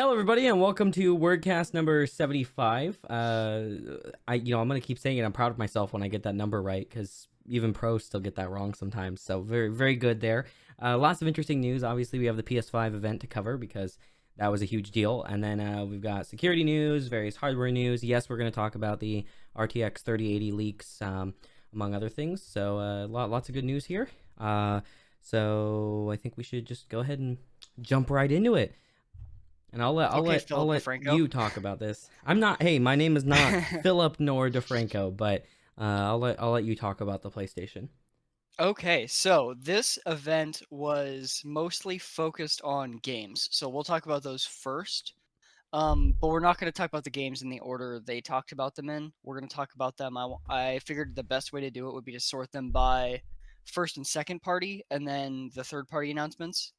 Hello, everybody, and welcome to WordCast number 75. I'm gonna keep saying it. I'm proud of myself when I get that number right, because even pros still get that wrong sometimes. So very, very good there. Lots of interesting news. Obviously, we have the PS5 event to cover because that was a huge deal, and then we've got security news, various hardware news. Yes, we're gonna talk about the RTX 3080 leaks, among other things. So lots of good news here. So I think we should just go ahead and jump right into it. And I'll let I'll Okay, let I'll Philip let DeFranco. you talk about this. I'm not. Hey, my name is not Philip nor DeFranco, but I'll let you talk about the PlayStation. Okay, so this event was mostly focused on games. So we'll talk about those first. But we're not going to talk about the games in the order they talked about them in. We're going to talk about them. I figured the best way to do it would be to sort them by first and second party, and then the third party announcements.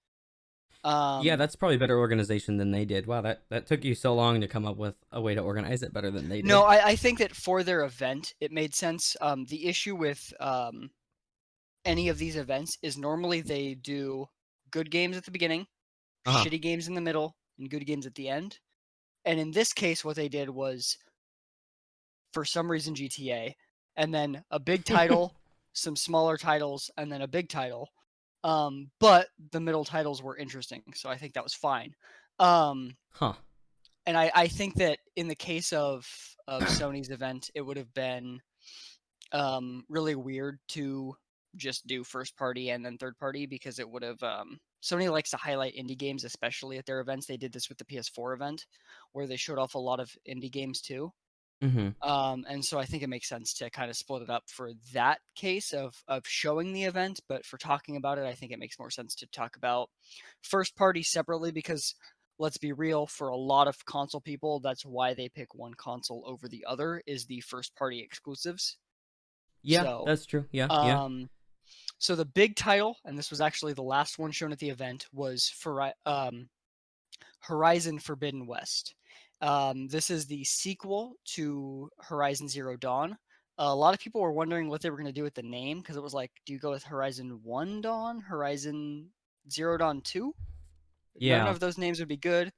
Yeah, Um, that's probably better organization than they did. Wow, that took you so long to come up with a way to organize it better than they no, did. I think that for their event, it made sense. The issue with any of these events is normally they do good games at the beginning, Uh huh. shitty games in the middle, and good games at the end. And in this case, what they did was, for some reason, GTA, and then a big title, some smaller titles, and then a big title. But the middle titles were interesting, so I think that was fine. Um, Huh. and I think that in the case of Sony's event, it would have been really weird to just do first party and then third party because it would have Sony likes to highlight indie games, especially at their events. They did this with the PS4 event where they showed off a lot of indie games too. Mm-hmm. And so I think it makes sense to kind of split it up for that case of showing the event, but for talking about it, I think it makes more sense to talk about first party separately because let's be real, for a lot of console people, that's why they pick one console over the other is the first party exclusives. Yeah, So that's true. Yeah, yeah. um, so the big title, and this was actually the last one shown at the event, was for Horizon Forbidden West. This is the sequel to Horizon Zero Dawn. A lot of people were wondering what they were going to do with the name because it was like, do you go with Horizon One Dawn, Horizon Zero Dawn 2? None Yeah. of those names would be good.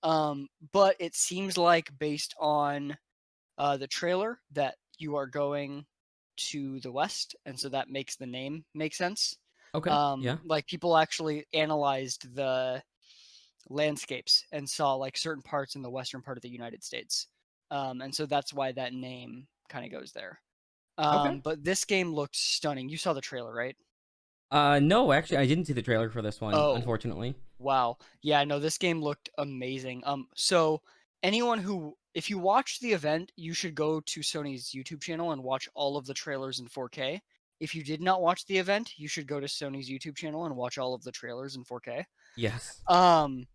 But it seems like based on the trailer that you are going to the west, and so that makes the name make sense. Okay. Yeah. Like people actually analyzed the landscapes and saw like certain parts in the western part of the United States, and so that's why that name kind of goes there. Okay. But this game looked stunning. You saw the trailer, right? No, actually, I didn't see the trailer for this one, Oh, unfortunately. wow. Yeah, no, this game looked amazing. So anyone who if you watched the event, you should go to Sony's YouTube channel and watch all of the trailers in 4K. If you did not watch the event, you should go to Sony's YouTube channel and watch all of the trailers in 4K. Yes. Um,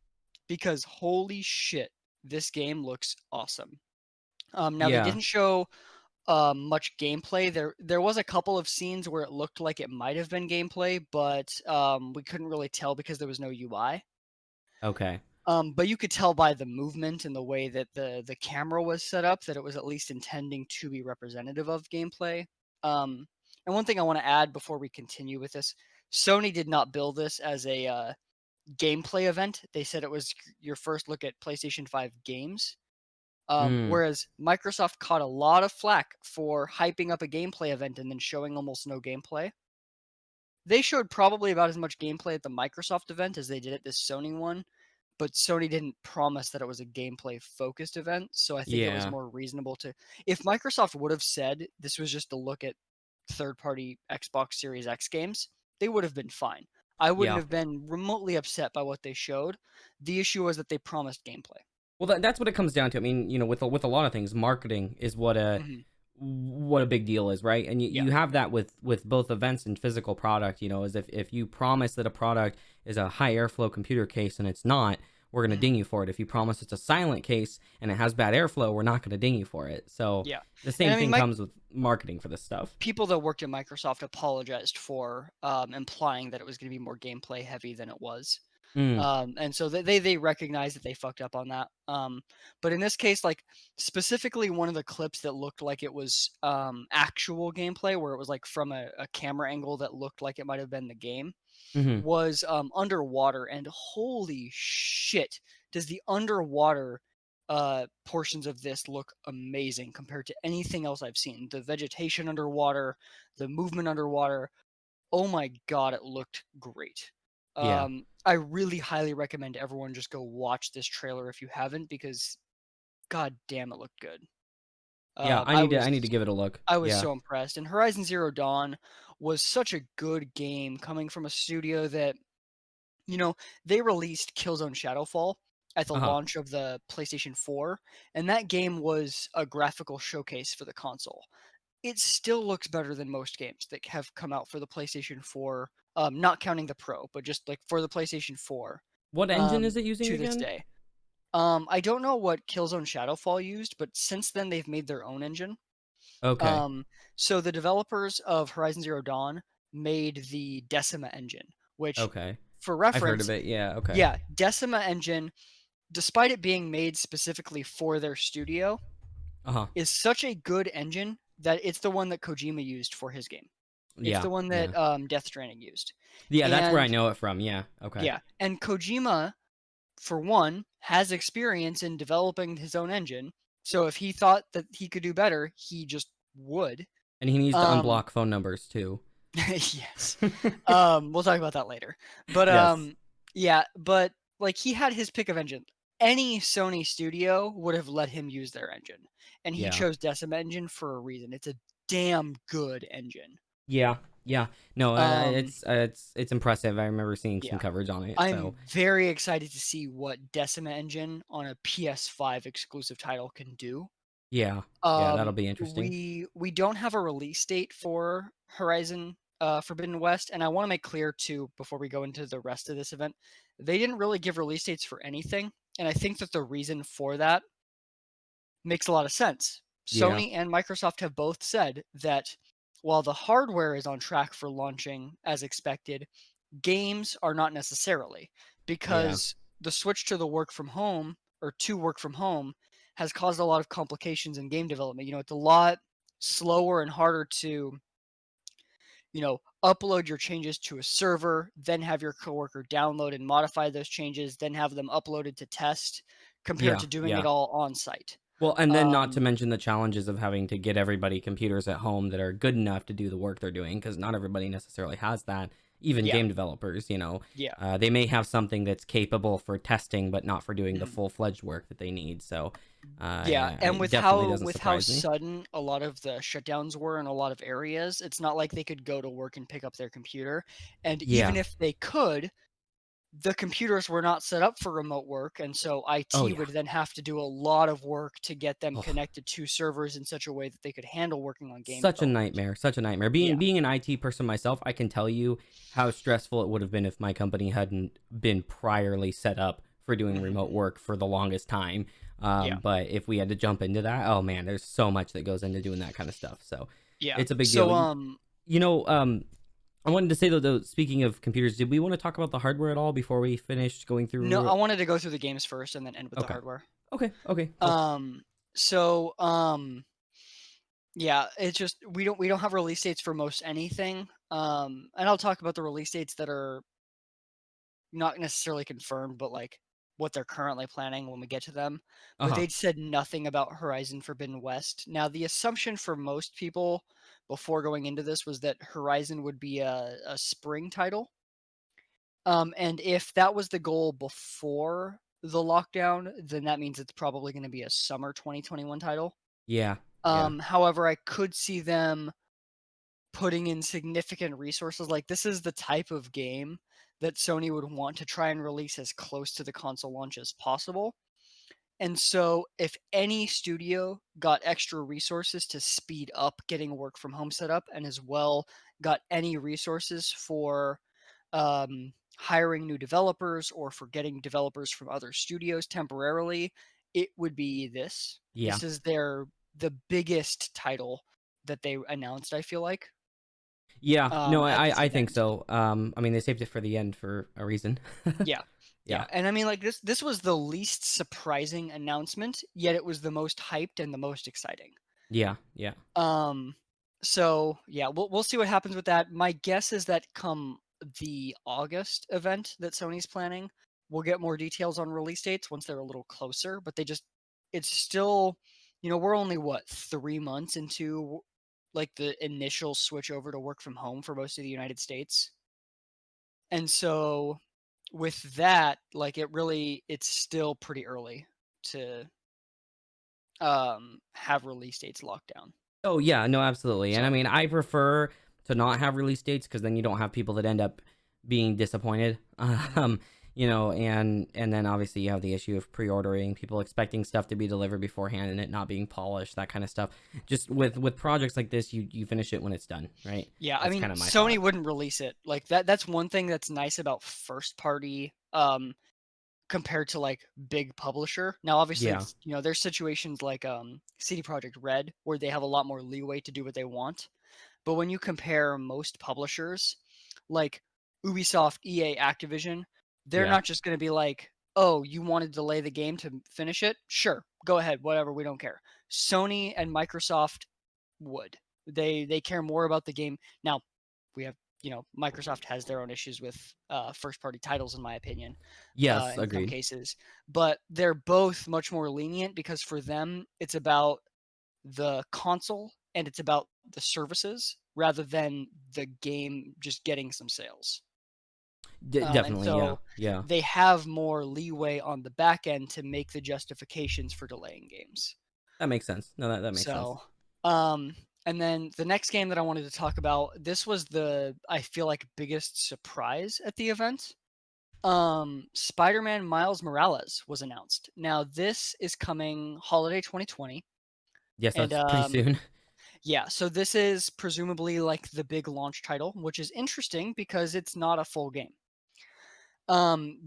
because holy shit, this game looks awesome. Now they Yeah. didn't show much gameplay. There was a couple of scenes where it looked like it might have been gameplay, but we couldn't really tell because there was no UI. Okay. But you could tell by the movement and the way that the camera was set up that it was at least intending to be representative of gameplay. And one thing I want to add before we continue with this, Sony did not bill this as a gameplay event. They said it was your first look at PlayStation 5 games. Mm. Whereas Microsoft caught a lot of flack for hyping up a gameplay event and then showing almost no gameplay. They showed probably about as much gameplay at the Microsoft event as they did at this Sony one, but Sony didn't promise that it was a gameplay focused event, so I think it was Yeah. more reasonable to if Microsoft would have said this was just a look at third party Xbox Series X games, they would have been fine. I wouldn't Yeah. have been remotely upset by what they showed. The issue was that they promised gameplay. Well, that's what it comes down to. I mean, with a lot of things, marketing is Hmm. what a big deal is, right? And Yeah. you have that with both events and physical product. Is if you promise that a product is a high airflow computer case and it's not, we're gonna Hmm. ding you for it. If you promise it's a silent case and it has bad airflow, we're not gonna ding you for it. So Yeah. the And same I mean, thing Mike, comes with marketing for this stuff. people that worked at Microsoft apologized for implying that it was going to be more gameplay heavy than it was. Mm, And so they recognize that they fucked up on that. But in this case, like specifically one of the clips that looked like it was actual gameplay, where it was like from a camera angle that looked like it might have been the game, hmm was underwater. And holy shit, does the underwater portions of this look amazing compared to anything else I've seen. The vegetation underwater, the movement underwater. Oh my god, it looked great. Yeah. I really highly recommend everyone just go watch this trailer if you haven't, because god damn, it looked good. Yeah, I I was need to give it a look. I was Yeah. so impressed. And Horizon Zero Dawn was such a good game coming from a studio that, you know, they released Killzone Shadowfall at the Uh-huh. launch of the PlayStation 4, and that game was a graphical showcase for the console. It still looks better than most games that have come out for the PlayStation 4, not counting the Pro, but just like for the PlayStation 4, What engine is it using to this again? day. I don't know what Killzone Shadowfall used, but since then they've made their own engine. Okay. Um, so the developers of Horizon Zero Dawn made the Decima engine, which, Okay. for I've heard of reference, it. Yeah, okay. yeah, Decima engine, despite it being made specifically for their studio, Uh-huh. is such a good engine that it's the one that Kojima used for his game. It's Yeah. the one Yeah. that Death Stranding used. Yeah, that's where I And know it from. Yeah. Okay. yeah, and Kojima, for one, has experience in developing his own engine. So if he thought that he could do better, he just would. And he needs to Um, unblock phone numbers too. yes. We'll talk about that later. But Yes. yeah, but like he had his pick of engine. Any Sony studio would have let him use their engine, and he Yeah. chose Decima engine for a reason. It's a damn good engine. Yeah. Yeah. No, Um, it's impressive. I remember seeing some yeah, coverage on it. I'm So, very excited to see what Decima engine on a PS5 exclusive title can do. yeah. Yeah, that'll be interesting. We don't have a release date for Horizon Forbidden West, and I want to make clear too before we go into the rest of this event, they didn't really give release dates for anything, and I think that the reason for that makes a lot of sense. Yeah. Sony and Microsoft have both said that while the hardware is on track for launching as expected, games are not necessarily, Yeah. because the switch to the work from home, or to work from home, has caused a lot of complications in game development. It's a lot slower and harder to, upload your changes to a server, then have your coworker download and modify those changes, then have them uploaded to test, compared Yeah. to doing it Yeah. all on site. Well, and then not to Um, mention the challenges of having to get everybody computers at home that are good enough to do the work they're doing, because not everybody necessarily has that. Even yeah, game developers, yeah, they may have something that's capable for testing, but not for doing the mhm. full fledged work that they need. So, Yeah, and it with definitely how doesn't with how surprise me. sudden a lot of the shutdowns were in a lot of areas, it's not like they could go to work and pick up their computer. And even Yeah. if they could, the computers were not set up for remote work, and so Oh IT yeah. would then have to do a lot of work to get them Oh, connected to servers in such a way that they could handle working on game such a development. nightmare. Such a nightmare. Yeah. Being an IT person myself, I can tell you how stressful it would have been if my company hadn't been priorly set up for doing Mhm. remote work for the longest time. Yeah. But if we had to jump into that, oh man, there's so much that goes into doing that kind of stuff. So Yeah. it's a big deal. So, You know, I wanted to say though, speaking of computers, did we want to talk about the hardware at all before we finished going no, through I it? wanted to go through the games first and then end with the Okay. hardware. Okay. Okay. Cool. Um, so, yeah, it's just we don't have release dates for most anything. And I'll talk about the release dates that are not necessarily confirmed, but like what they're currently planning when we get to them. Uh But huh. they said nothing about Horizon Forbidden West. Now, the assumption for most people before going into this was that Horizon would be a spring title. And if that was the goal before the lockdown, then that means it's probably going to be a summer 2021 title. Yeah. Yeah. However, I could see them putting in significant resources. Like, this is the type of game that Sony would want to try and release as close to the console launch as possible. And so, if any studio got extra resources to speed up getting work from home set up, and as well got any resources for hiring new developers or for getting developers from other studios temporarily, it would be this. Yeah. This is the biggest title that they announced, I feel like, Yeah, no, at this I think event. so. I mean, they saved it for the end for a reason. Yeah. Yeah, Yeah. And I mean, like, this was the least surprising announcement, yet it was the most hyped and the most exciting. yeah, yeah, Um so yeah, we'll see what happens with that. My guess is that come the August event that Sony's planning, we'll get more details on release dates once they're a little closer, but it's still, we're only what, 3 months into like the initial switch over to work from home for most of the United States. And so with that, like it's still pretty early to have release dates locked down. Oh yeah, no, absolutely. And I So, mean, I prefer to not have release dates because then you don't have people that end up being disappointed. mhm. And then obviously you have the issue of pre-ordering, people expecting stuff to be delivered beforehand and it not being polished, that kind of stuff. Just with projects like this, you finish it when it's done, right? Yeah, I That's mean, kind of my Sony thought. wouldn't release it. Like that's one thing that's nice about first party compared to like big publisher. Now obviously Yeah, there's situations like CD Projekt Red where they have a lot more leeway to do what they want. But when you compare most publishers like Ubisoft, EA, Activision, they're yeah, not just going to be like, "Oh, you want to delay the game to finish it? Sure. Go ahead. Whatever, we don't care." Sony and Microsoft would. They care more about the game. Now, we have Microsoft has their own issues with first party titles, in my opinion, yes, in some agreed. cases, but they're both much more lenient because for them it's about the console and it's about the services rather than the game just getting some sales. And Definitely, yeah, so yeah. they have more leeway on the back end to make the justifications for delaying games. That makes sense. No, that makes sense. So, um, and then the next game that I wanted to talk about, this was I feel like, biggest surprise at the event. Spider-Man Miles Morales was announced. Now, this is coming holiday 2020. Yes, And that's pretty soon. yeah, so this is presumably like the big launch title, which is interesting because it's not a full game.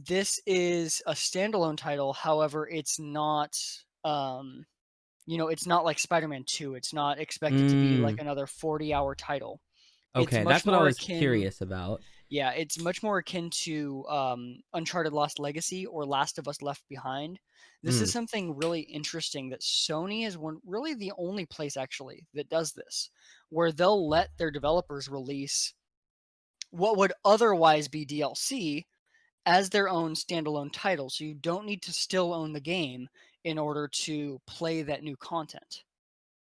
This is a standalone title, however, it's not it's not like Spider-Man 2. It's not expected to be like Mm, another 40-hour title. It's okay, much that's what I more was akin curious about. Yeah, it's much more akin to Uncharted Lost Legacy or Last of Us Left Behind. This is Mm. something really interesting that Sony is really the only place actually that does this, where they'll let their developers release what would otherwise be DLC as their own standalone title. So you don't need to still own the game in order to play that new content.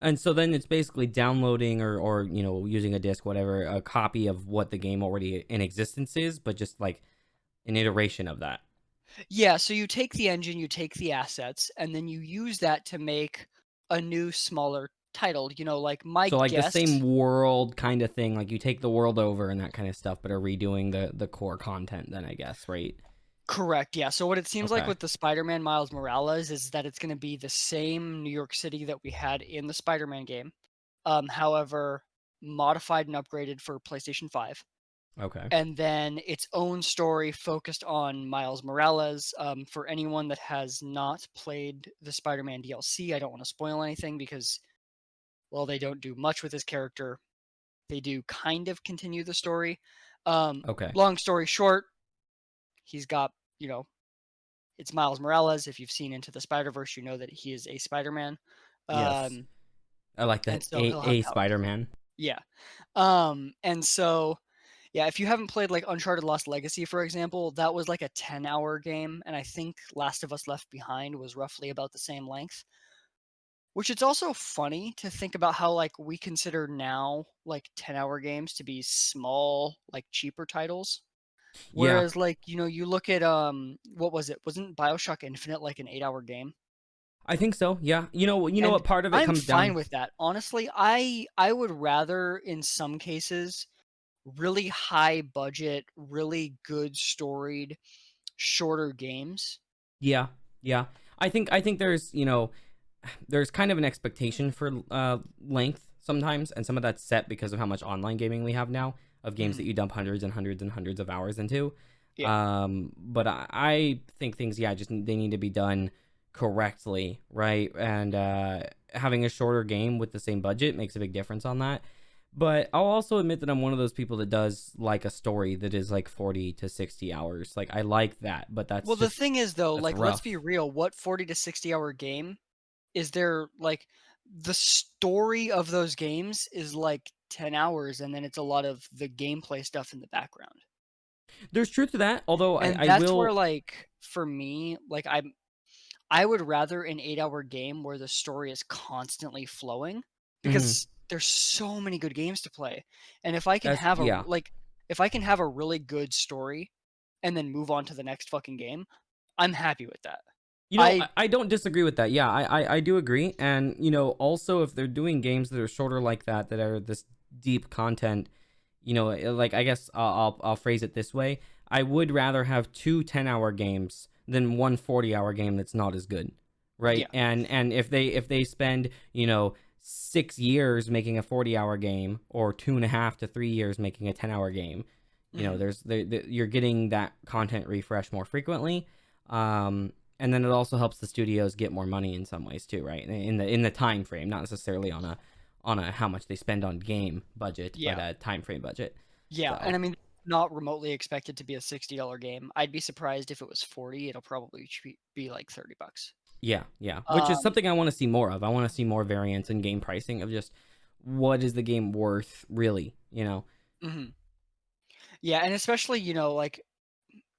And so then it's basically downloading or using a disc, whatever, a copy of what the game already in existence is, but just like an iteration of that. Yeah, so you take the engine, you take the assets, and then you use that to make a new, smaller title. Like my So like the guess. same world kind of thing, like you take the world over and that kind of stuff, but are redoing the core content. Then I guess, right? Correct, yeah. So what it seems like Okay. with the Spider-Man Miles Morales is that it's going to be the same New York City that we had in the Spider-Man game. However, modified and upgraded for PlayStation 5. Okay. And then its own story focused on Miles Morales. For anyone that has not played the Spider-Man DLC, I don't want to spoil anything because, well, they don't do much with his character. They do kind of continue the story. Okay. Long story short, he's got, you know, it's Miles Morales. If you've seen Into the Spider-Verse, you know that he is a Spider-Man. Yes. Um, I like and that. so he'll have A powers. Spider-Man. Yeah. And so yeah, if you haven't played like Uncharted Lost Legacy, for example, that was like a 10-hour game, and I think Last of Us Left Behind was roughly about the same length. Which it's also funny to think about how like we consider now like 10-hour games to be small, like cheaper titles. Yeah, Whereas like, you look at what was it? Wasn't BioShock Infinite like an 8-hour game? I think so. Yeah. You know And what part of it I'm comes fine down. with that. Honestly, I would rather in some cases really high budget, really good storied, shorter games. Yeah. Yeah. I think there's kind of an expectation for length sometimes, and some of that's set because of how much online gaming we have now of games that Mhm. you dump hundreds and hundreds and hundreds of hours into. Yeah. But I think things, yeah, just they need to be done correctly, right? And having a shorter game with the same budget makes a big difference on that. But I'll also admit that I'm one of those people that does like a story that is like 40 to 60 hours. Like I like that, but Well, the thing is though, that's like let's be rough. real, what 40 to 60-hour game is there like the story of those games is like 10 hours and then it's a lot of the gameplay stuff in the background. There's truth to that, although And I that's where, will. like, for me, like, I would rather an 8-hour game where the story is constantly flowing, Mhm. because there's so many good games to play, and if I can That's have a yeah. like, if I can have a really good story and then move on to the next fucking game, I'm happy with that. You know, I I don't disagree with that. Yeah, I do agree. And, also if they're doing games that are shorter like that, that are this deep content, like I guess I'll phrase it this way. I would rather have two 10-hour games than one 40-hour game that's not as good. Right? Yeah. And if they spend, 6 years making a 40-hour game, or 2.5 to 3 years making a 10-hour game, Mhm. you're getting that content refresh more frequently. Um, and then it also helps the studios get more money in some ways too, right? In the time frame, not necessarily on a how much they spend on game budget, but Yeah. a time frame budget. Yeah, and So I mean, not remotely expected to be a $60 game. I'd be surprised if it was 40, it'll probably be like 30 bucks. yeah, yeah, which is Um, something I want to see more of. I want to see more variance in game pricing of just what is the game worth really. mhm. Yeah, and especially, like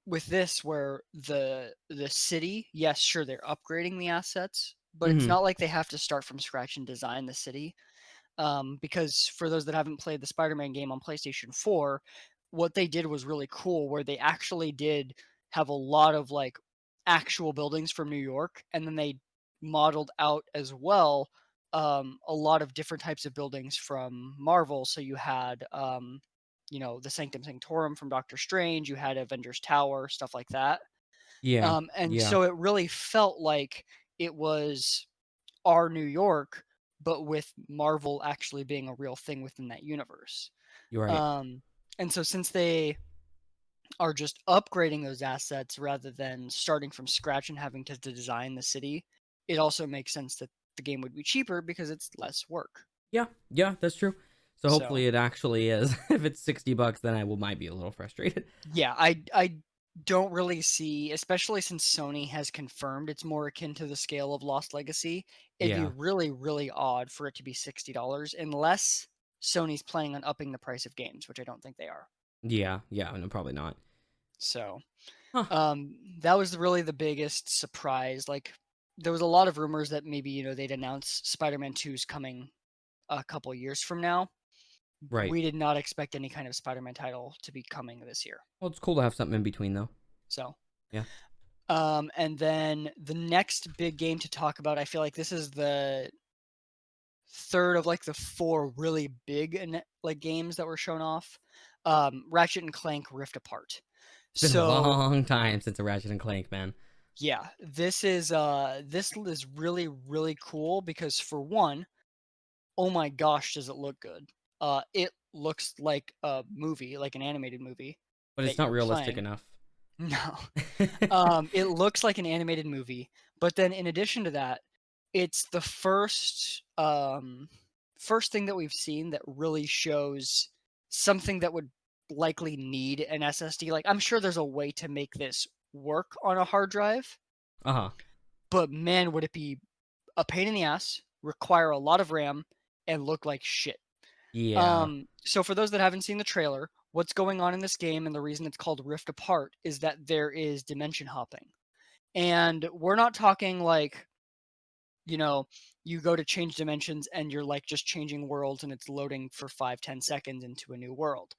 with this where the city, yes, sure, they're upgrading the assets, but it's Hmm. not like they have to start from scratch and design the city. Because for those that haven't played the Spider-Man game on PlayStation 4, what they did was really cool, where they actually did have a lot of like actual buildings from New York, and then they modeled out as well a lot of different types of buildings from Marvel. So you had, the Sanctum Sanctorum from Doctor Strange, you had Avengers Tower, stuff like that. Yeah, And yeah, so it really felt like it was our New York, but with Marvel actually being a real thing within that universe. you're right. Um, and so since they are just upgrading those assets rather than starting from scratch and having to design the city, it also makes sense that the game would be cheaper because it's less work. Yeah, yeah, that's true. So So hopefully it actually is. If it's $60, then might be a little frustrated. yeah, I don't really see, especially since Sony has confirmed it's more akin to the scale of Lost Legacy. It'd be Yeah, really, really odd for it to be $60 unless Sony's planning on upping the price of games, which I don't think they are. yeah, yeah. No, probably not. So, Huh. that was really the biggest surprise. Like, there was a lot of rumors that maybe they'd announce Spider-Man 2's coming a couple years from now. Right. We did not expect any kind of Spider-Man title to be coming this year. Well, it's cool to have something in between though. So, Yeah. and then the next big game to talk about, I feel like this is the third of like the four really big like games that were shown off. Ratchet and Clank Rift Apart. It's been a So long time since a Ratchet and Clank, man. yeah, this is really really cool because for one, oh my gosh, does it look good? It looks like a movie, like an animated movie But that it's not you're realistic playing. enough. No. It looks like an animated movie, but then in addition to that, it's the first thing that we've seen that really shows something that would likely need an SSD. Like, I'm sure there's a way to make this work on a hard drive, Uh-huh. but man, would it be a pain in the ass, require a lot of RAM, and look like shit. Yeah. So for those that haven't seen the trailer, what's going on in this game and the reason it's called Rift Apart is that there is dimension hopping. And we're not talking like, you know, you go to change dimensions and you're like just changing worlds and it's loading for 5-10 seconds into a new world.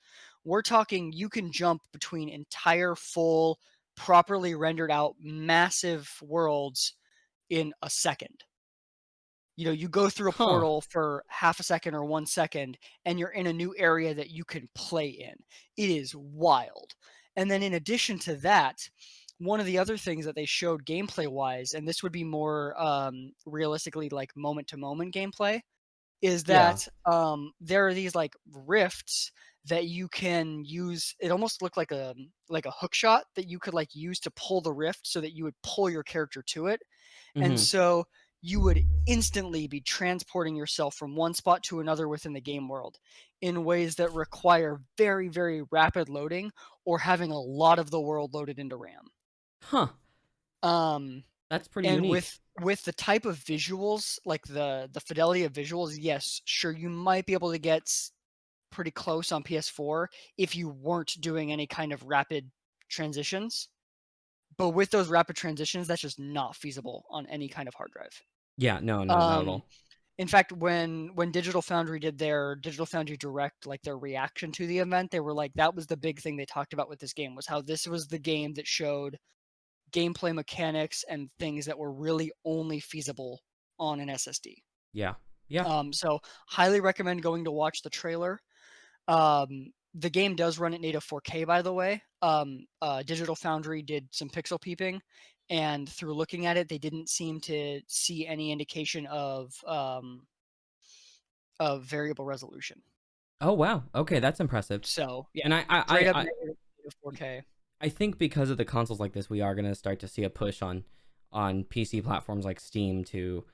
We're talking you can jump between entire full, properly rendered out massive worlds in a second. You go through a Huh. portal for half a second or 1 second, and you're in a new area that you can play in. It is wild. And then in addition to that, one of the other things that they showed gameplay wise, and this would be more realistically like moment to moment gameplay, is Yeah. that there are these like rifts that you can use. It almost looked like a hook shot that you could like use to pull the rift so that you would pull your character to it, and Mhm. so you would instantly be transporting yourself from one spot to another within the game world in ways that require very, very rapid loading or having a lot of the world loaded into RAM. Huh. Um, That's pretty and unique. with the type of visuals, like the fidelity of visuals, yes, sure, you might be able to get pretty close on PS4 if you weren't doing any kind of rapid transitions. But with those rapid transitions, that's just not feasible on any kind of hard drive. Yeah, no, no, not at Um, all. in fact, when Digital Foundry did their Digital Foundry Direct, like their reaction to the event, they were like, that was the big thing they talked about with this game, was how this was the game that showed gameplay mechanics and things that were really only feasible on an SSD. Yeah, yeah. So highly recommend going to watch the trailer. The game does run at native 4K, by the way. Digital Foundry did some pixel peeping, and through looking at it, they didn't seem to see any indication of variable resolution. Oh wow. Okay, that's impressive. So yeah, And straight up native 4K. I think because of the consoles like this, we are gonna start to see a push on PC platforms like Steam to,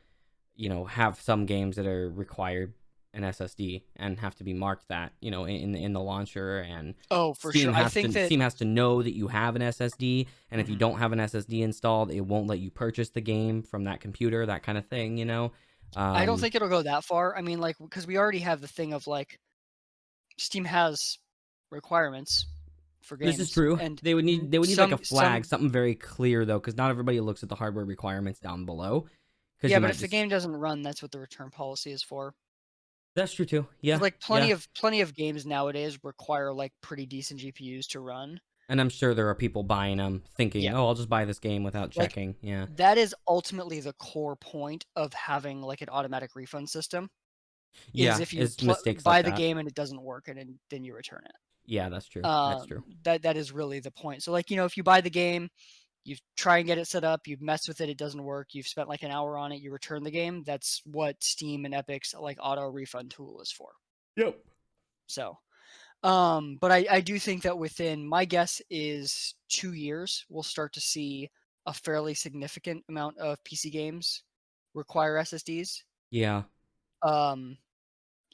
have some games that are required an SSD and have to be marked that, in the launcher, and Oh, for sure. I think that Steam has to know that you have an SSD, and if you mhm. don't have an SSD installed, it won't let you purchase the game from that computer, that kind of thing. I don't Um, think it'll go that far. I mean, like, because we already have the thing of like Steam has requirements for this is games, true. and They would need like a flag, some something very clear though, because not everybody looks at the hardware requirements down below, because yeah, you but might if the just. game doesn't run, that's what the return policy is for. That's true too. Because Yeah, like yeah. plenty of games nowadays require like pretty decent GPUs to run. And I'm sure there are people buying them thinking, Yeah, "Oh, I'll just buy this game without like checking." Yeah. that is ultimately the core point of having like an automatic refund system. Is Yeah, if you it's mistakes like buy the that. game and it doesn't work, and then you return it. Yeah, that's true. That's true. That is really the point. So like if you buy the game, you try and get it set up, you mess with it, it doesn't work, you've spent like an hour on it, you return the game. That's what Steam and Epic's like auto refund tool is for. Yep. So, but I do think that within, my guess is 2 years, we'll start to see a fairly significant amount of PC games require SSDs. Yeah. Um,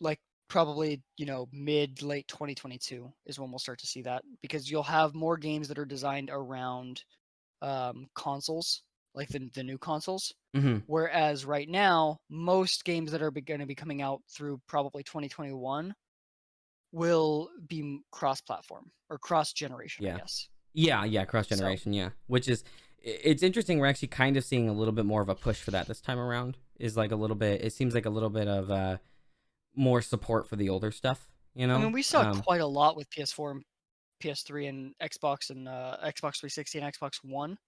like probably mid late 2022 is when we'll start to see that, because you'll have more games that are designed around consoles, like the new consoles. Mhm. Whereas right now, most games that are going to be coming out through probably 2021 will be cross-platform or cross-generation, I Yeah. guess. Yeah, yeah, cross So, generation, yeah. Which is it's interesting, we're actually kind of seeing a little bit more of a push for that this time around. Is like a little bit, it seems like a little bit of more support for the older stuff, you I know? mean, we saw quite a lot with PS4 and PS3 and Xbox and Xbox 360 and Xbox One.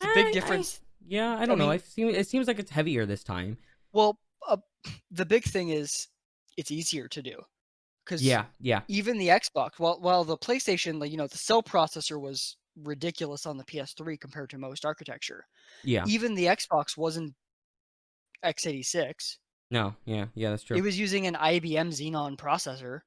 The big I difference, yeah, I I don't know. mean, It seems like it's heavier this time. well, the big thing is it's easier to do, because Yeah, yeah. even the Xbox, while the PlayStation, like, the cell processor was ridiculous on the PS3 compared to most architecture. Yeah. Even the Xbox wasn't x86. No, yeah, yeah, that's It true. was using an IBM Xenon processor,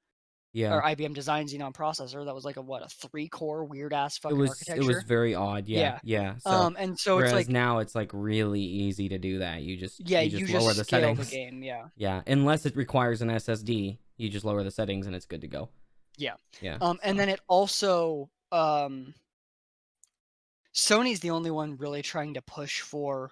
Yeah. or IBM design Xenon processor that was like a 3-core weird ass It fucking was it was architecture. very odd, yeah, Yeah. yeah. So And so it's whereas like, now it's like really easy to do that. You just yeah, you you just just lower the scale the settings. game. Yeah. Yeah, unless it requires an SSD, you just lower the settings and it's good to go. Yeah. Yeah. And So then it also, Sony's the only one really trying to push for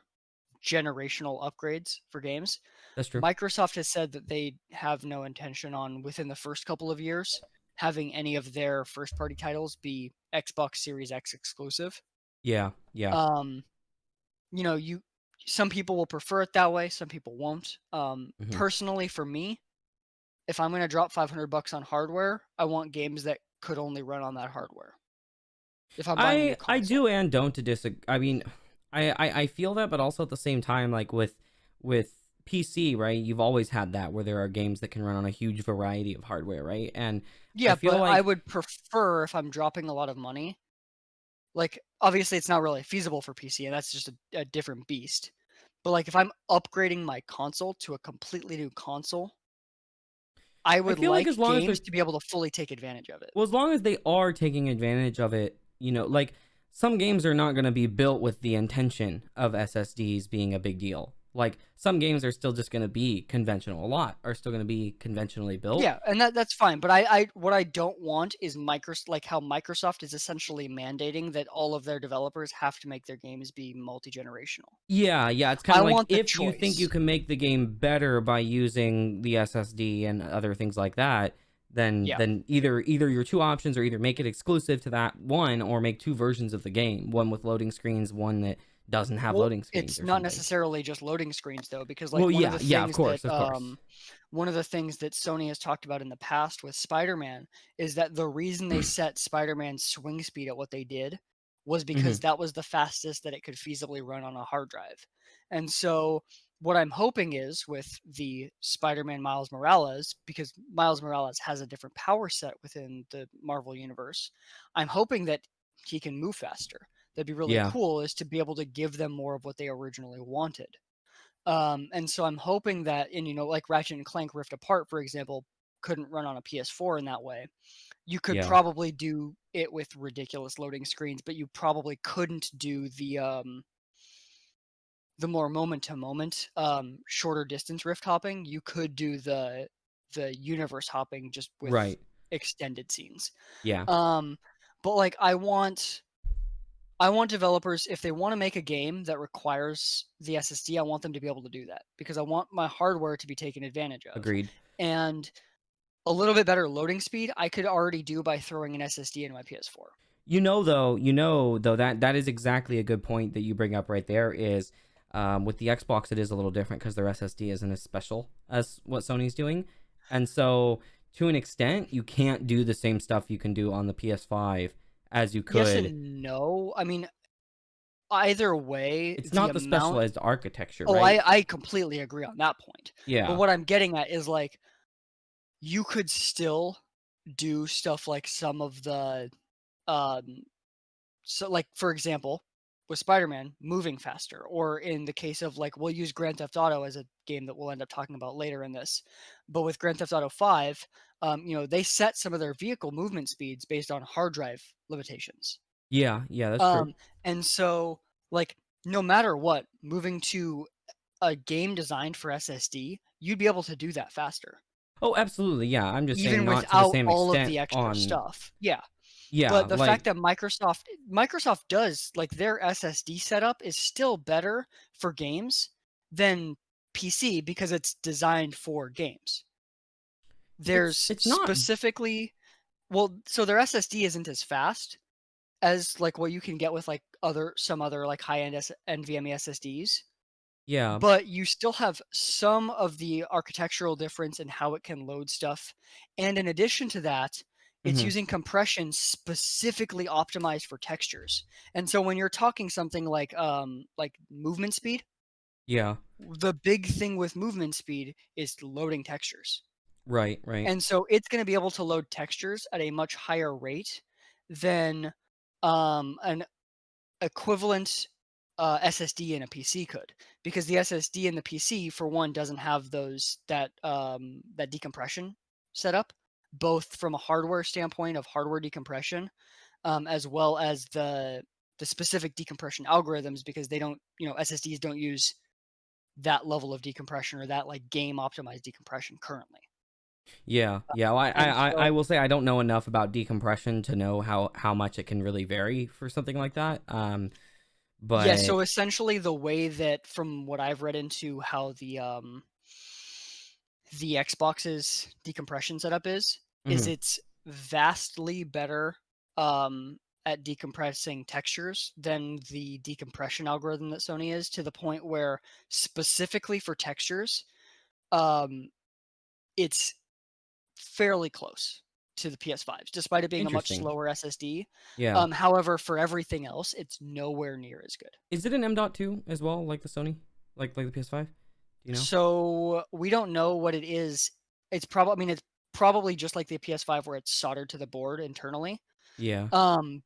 generational upgrades for games. that's true. Microsoft has said that they have no intention on, within the first couple of years, having any of their first party titles be Xbox Series X exclusive. Yeah, yeah. Um, you some people will prefer it that way, some people won't. Hmm. Personally, for me, if I'm going to drop $500 on hardware, I want games that could only run on that hardware. If I'm buying a new I console. do and don't to disagree. I mean, I feel that, but also at the same time, like with PC, right? You've always had that where there are games that can run on a huge variety of hardware, right? And I Yeah, feel but I like would prefer, if I'm dropping a lot of money, like, obviously it's not really feasible for PC, and that's just a different beast. But like, if I'm upgrading my console to a completely new console, I I would feel like as like long as games they're to be able to fully take advantage of it. well, as long as they are taking advantage of it, like some games are not going to be built with the intention of SSDs being a big deal. Like some games are still just going to be conventional. A lot are still going to be conventionally built. Yeah, and that's fine. But I what I don't want is like how Microsoft is essentially mandating that all of their developers have to make their games be multi-generational. Yeah, yeah, it's kind I of like want the if you think you choice. can make the game better by using the SSD and other things like that, then Yeah. either your two options are either make it exclusive to that one or make two versions of the game, one with loading screens, one that doesn't have Well, loading screens it's or not something. necessarily just loading screens though, because like Well, yeah, yeah, of course. one of the things that Sony has talked about in the past with Spider-Man is that the reason they set Spider-Man's swing speed at what they did was Hmm. because that was the fastest that it could feasibly run on a hard drive. And so what I'm hoping is with the Spider-Man Miles Morales, because Miles Morales has a different power set within the Marvel universe, I'm hoping that he can move faster. That'd be really Yeah, cool, is to be able to give them more of what they originally wanted. And so I'm hoping that, and like Ratchet and Clank Rift Apart, for example, couldn't run on a PS4 in that way. You could yeah, probably do it with ridiculous loading screens, but you probably couldn't do the more moment to moment, shorter distance rift hopping. You could do the universe hopping just with right. extended scenes. Yeah, Um, but like I want developers, if they want to make a game that requires the SSD, I want them to be able to do that because I want my hardware to be taken advantage of. agreed. And a little bit better loading speed, I could already do by throwing an SSD into my PS4. You know though that is exactly a good point that you bring up right there. Is with the Xbox, it is a little different because their SSD isn't as special as what Sony's doing, and so to an extent, you can't do the same stuff you can do on the PS5 as you Yes could. and no. I mean, either way, It's the not the amount. specialized architecture, Oh, right? I completely agree on that point. But Yeah, what I'm getting at is like you could still do stuff like some of the um so like for example with Spider-Man moving faster, or in the case of like we'll use Grand Theft Auto as a game that we'll end up talking about later in this, but with Grand Theft Auto 5, they set some of their vehicle movement speeds based on hard drive limitations. yeah, yeah. That's true. um and so like no matter what, moving to a game designed for SSD, you'd be able to do that faster Oh, absolutely. Yeah, I'm just saying even not to the without same all of extent the extra on. stuff. Yeah. Yeah, But the fact like that Microsoft does, like, their SSD setup is still better for games than PC because it's designed for games. There's it's not. specifically, well, so their SSD isn't as fast as like what you can get with like some other like high-end NVMe SSDs, Yeah. but you still have some of the architectural difference in how it can load stuff. And in addition to that, it's Hmm. using compression specifically optimized for textures. And so when you're talking something like movement speed, Yeah. the big thing with movement speed is loading textures. Right. Right. And so it's going to be able to load textures at a much higher rate than an equivalent SSD in a PC could, because the SSD in the PC, for one, doesn't have that decompression setup, both from a hardware standpoint of hardware decompression, as well as the specific decompression algorithms, because they don't, SSDs don't use that level of decompression or that like game optimized decompression currently. Yeah, yeah. Well, And I so will say I don't know enough about decompression to know how much it can really vary for something like that. yeah, But so essentially the way that, from what I've read into how the Xbox's decompression setup is mhm. it's vastly better um, at decompressing textures than the decompression algorithm that Sony is, to the point where specifically for textures, um, it's fairly close to the PS5s, despite it being a much Interesting. slower SSD. Yeah. However, for everything else, it's nowhere near as good. Is it an M.2 as well, like the Sony, like the PS5? Do you know? So we don't know what it is. It's probably just like the PS5 where it's soldered to the board internally. Yeah.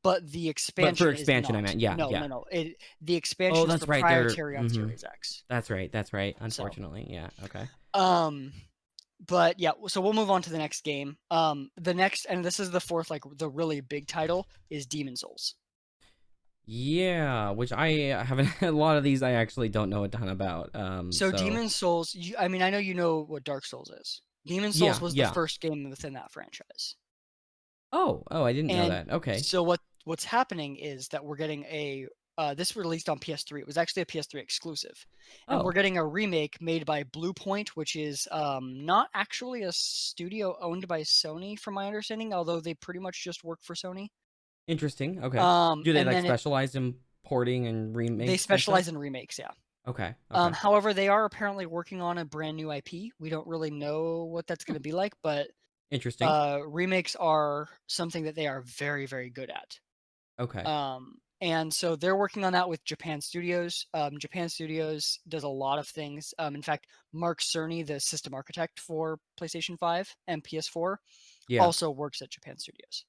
But the But for expansion is expansion, I not. meant, yeah, No, yeah. no, no. The Oh, expansion is that's right. They're. proprietary on Hmm. Series X. That's right. That's right. So, Unfortunately, yeah. Okay. um, but yeah, so we'll move on to the next game. The next, and this is the fourth, like the really big title, is Demon Souls. Yeah, which I haven't. A lot of these I actually don't know a ton about. So So Demon Souls, I mean, I know you know what Dark Souls is. Demon Souls yeah, was the yeah. first game within that franchise. Oh, I didn't know And that. Okay. so what's happening is that we're getting this released on PS3. It was actually a PS3 exclusive, and we're Oh, getting a remake made by Blue Point, which is not actually a studio owned by Sony, from my understanding. Although they pretty much just work for Sony. interesting. Okay. Do they And like then specialize in porting and they remakes and stuff? specialize in remakes, yeah. Okay. Okay. However, they are apparently working on a brand new IP. We don't really know what that's Hmm, going to be like, but interesting. remakes are something that they are very, very good at. Okay. And so they're working on that with Japan Studios. Japan Studios does a lot of things. In fact, Mark Cerny, the system architect for PlayStation 5 and PS4, Yeah. also works at Japan Studios.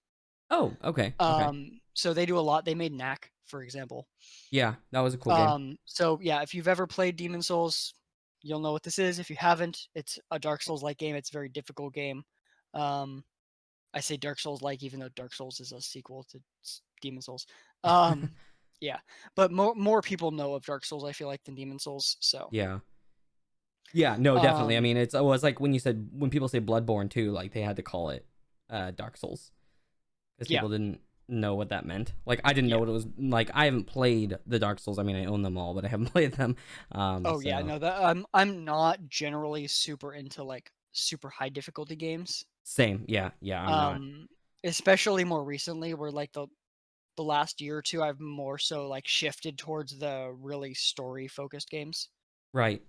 Oh, okay. Okay. So they do a lot. They made Knack, for example. Yeah, that was a cool game. So yeah, if you've ever played Demon Souls, you'll know what this is. If you haven't, it's a Dark Souls-like game. It's a very difficult game. Um, I say Dark Souls-like, even though Dark Souls is a sequel to Demon Souls. Um, yeah, but more people know of Dark Souls, I feel like, than Demon Souls. So, Yeah. Yeah, no, definitely. I um, mean, it was like when people say Bloodborne too, like they had to call it Dark Souls because yeah, people didn't know what that meant. Like I didn't know yeah. what it was. Like I haven't played the Dark Souls. I mean, I own them all, but I haven't played them. Oh yeah, So no, that I'm not generally super into like super high difficulty games. same. Yeah, yeah. I'm not. Um, Especially more recently, where like the last year or two, I've more so like shifted towards the really story focused games. Right.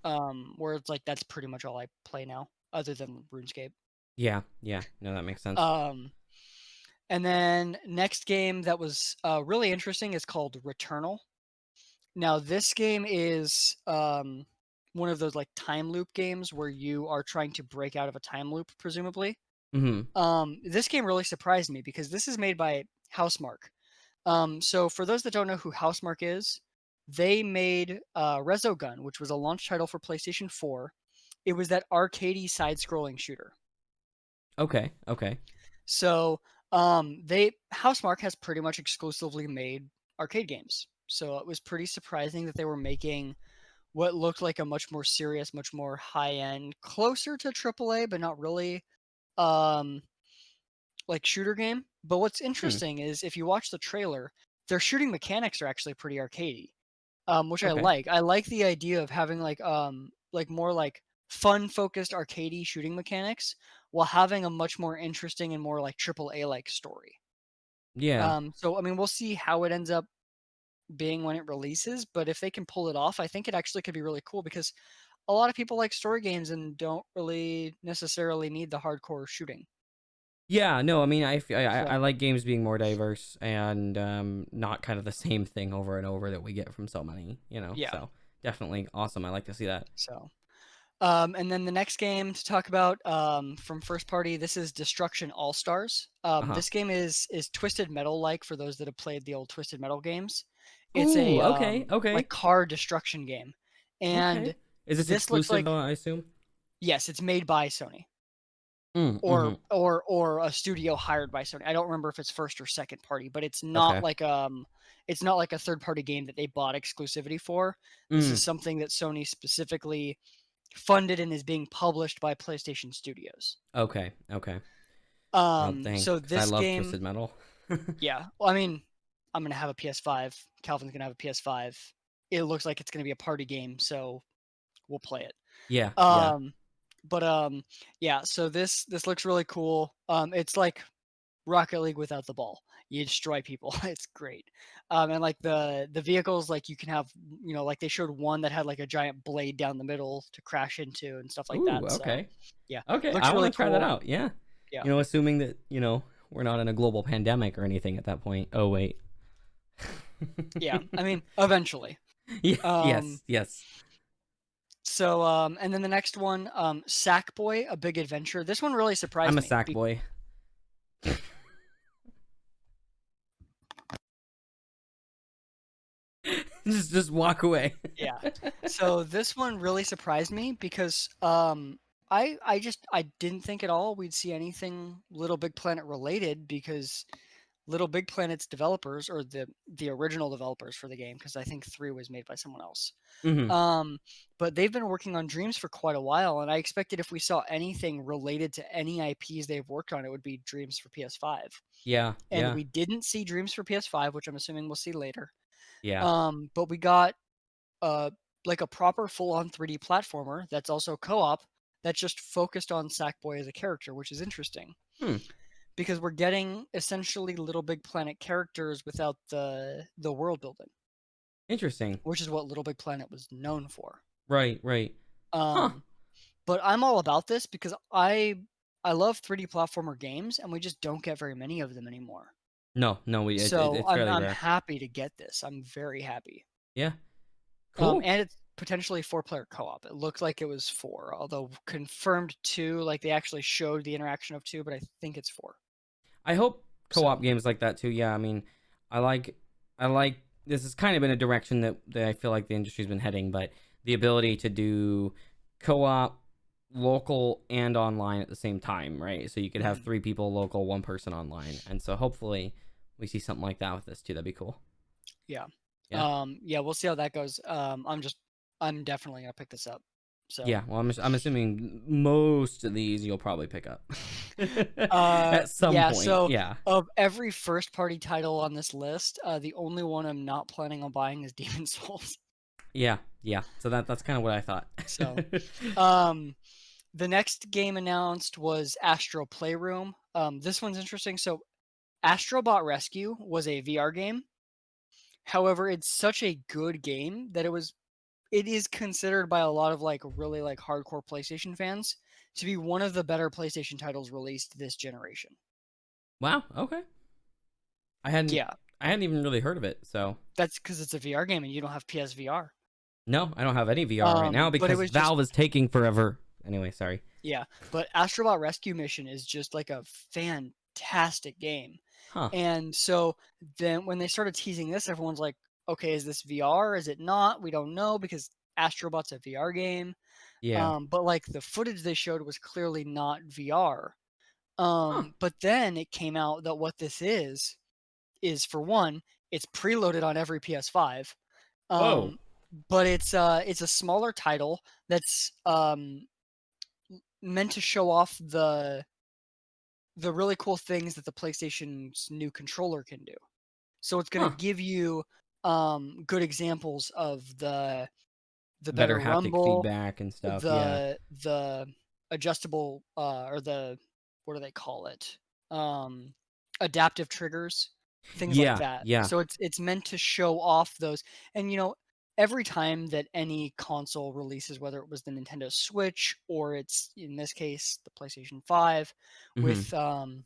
Where it's like that's pretty much all I play now, other than RuneScape. Yeah. Yeah. No, that makes sense. Um, and then next game that was really interesting is called Returnal. Now this game is one of those like time loop games where you are trying to break out of a time loop, presumably. Hmm. This game really surprised me because this is made by Housemarque. So for those that don't know who Housemarque is, they made Resogun, which was a launch title for PlayStation 4. It was that arcadey side-scrolling shooter. Okay. Okay. So they Housemarque has pretty much exclusively made arcade games. So it was pretty surprising that they were making what looked like a much more serious, much more high-end, closer to AAA, but not really, um, like shooter game. But what's Hmm. interesting is if you watch the trailer, their shooting mechanics are actually pretty arcadey, which I Okay. like. I like the idea of having like more like fun focused arcadey shooting mechanics while having a much more interesting and more like AAA like story. Yeah. So I mean, we'll see how it ends up being when it releases, but if they can pull it off, I think it actually could be really cool because a lot of people like story games and don't really necessarily need the hardcore shooting. Yeah, no, I mean, I So like games being more diverse and not kind of the same thing over and over that we get from so many, yeah, so definitely awesome. I like to see that. so and then the next game to talk about from first party, this is Destruction All Stars. Uh-huh. This game is Twisted Metal like for those that have played the old Twisted Metal games. It's Ooh, a okay, like okay, car destruction game, okay. and Is this this looks exclusive, like I assume? yes, it's made by Sony Mm-hmm. or a studio hired by Sony. I don't remember if it's first or second party, but Okay. it's not like a third party game that they bought exclusivity for. This is Mm, something that Sony specifically funded and is being published by PlayStation Studios. okay, okay. Well, dang, So because I this love game, Twisted Metal. yeah. Well, I mean, I'm gonna have a PS5. Calvin's gonna have a PS5. It looks like it's gonna be a party game, so we'll play it. Yeah, yeah. Um, but yeah. So this looks really cool. It's like Rocket League without the ball. You destroy people. It's great. And like the vehicles, like you can have, like they showed one that had like a giant blade down the middle to crash into and stuff like Ooh, that. So okay. yeah, Okay, I looks want really to try that cool. out. Yeah. Yeah. Assuming that, we're not in a global pandemic or anything at that point. Oh, wait. Yeah. I mean, eventually. Yeah, Um, yes, yes. so and then the next one, Sackboy: A Big Adventure. This one really I'm surprised a me. sack boy. Just walk away. Yeah. So this one really surprised me because I didn't think at all we'd see anything Little Big Planet related because Little Big Planet's developers or the original developers for the game because I think 3 was made by someone else. Hmm. Um, but they've been working on Dreams for quite a while, and I expected if we saw anything related to any IPs they've worked on, it would be Dreams for PS5. Yeah, And yeah. we didn't see Dreams for PS5, which I'm assuming we'll see later. Yeah. But we got uh like a proper full-on 3D platformer that's also co-op that's just focused on Sackboy as a character, which is interesting Hmm. because we're getting essentially Little Big Planet characters without the world building, Interesting. which is what Little Big Planet was known for. Right. Right. Huh. Um, but I'm all about this because I love 3D platformer games, and we just don't get very many of them anymore. No. No. So It's fairly I'm rare. happy to get this. I'm very happy. Yeah. Cool. And it's potentially 4-player co-op. It looked like it was 4, although confirmed 2. Like they actually showed the interaction of 2, but I think it's 4. I hope co-op So games like that too. Yeah, I mean, I like, I like. This has kind of been a direction that I feel like the industry's been heading, but the ability to do co-op, local and online at the same time, right? So you could have mhm. 3 people local, 1 person online, and so hopefully we see something like that with this too. That'd be cool. Yeah. Yeah. Yeah, we'll see how that goes. I'm definitely gonna pick this up. So Yeah, well, I'm assuming most of these you'll probably pick up at some yeah, point. so Yeah, of every first party title on this list, the only one I'm not planning on buying is Demon Souls. yeah, yeah. So that's kind of what I thought. So um the next game announced was Astro Playroom. This one's interesting. So Astrobot Rescue was a VR game. However, it's such a good game that it is considered by a lot of like really like hardcore PlayStation fans to be one of the better PlayStation titles released this generation. Wow. Okay. I hadn't Yeah, I hadn't even really heard of it. So that's because it's a VR game and you don't have PSVR. no, I don't have any VR right now But it because was just Valve is taking forever. Anyway, sorry. yeah. But Astrobot Rescue Mission is just like a fantastic game. Huh. And so then when they started teasing this, everyone's like, okay, is this VR? Is it not? We don't know because Astrobot's a VR game. Yeah. But like the footage they showed was clearly not VR. Huh. But then it came out that what this is for one, it's preloaded on every PS5. Whoa. Um, but it's a smaller title that's meant to show off the really cool things that the PlayStation's new controller can do. So it's going Huh. to give you good examples of the Better better haptic rumble, feedback and stuff. Yeah. the adjustable or the what do they call it? Um, adaptive triggers, things like Yeah. that. Yeah. So it's meant to show off those. And every time that any console releases, whether it was the Nintendo Switch or it's in this case the PlayStation 5, Mm-hmm.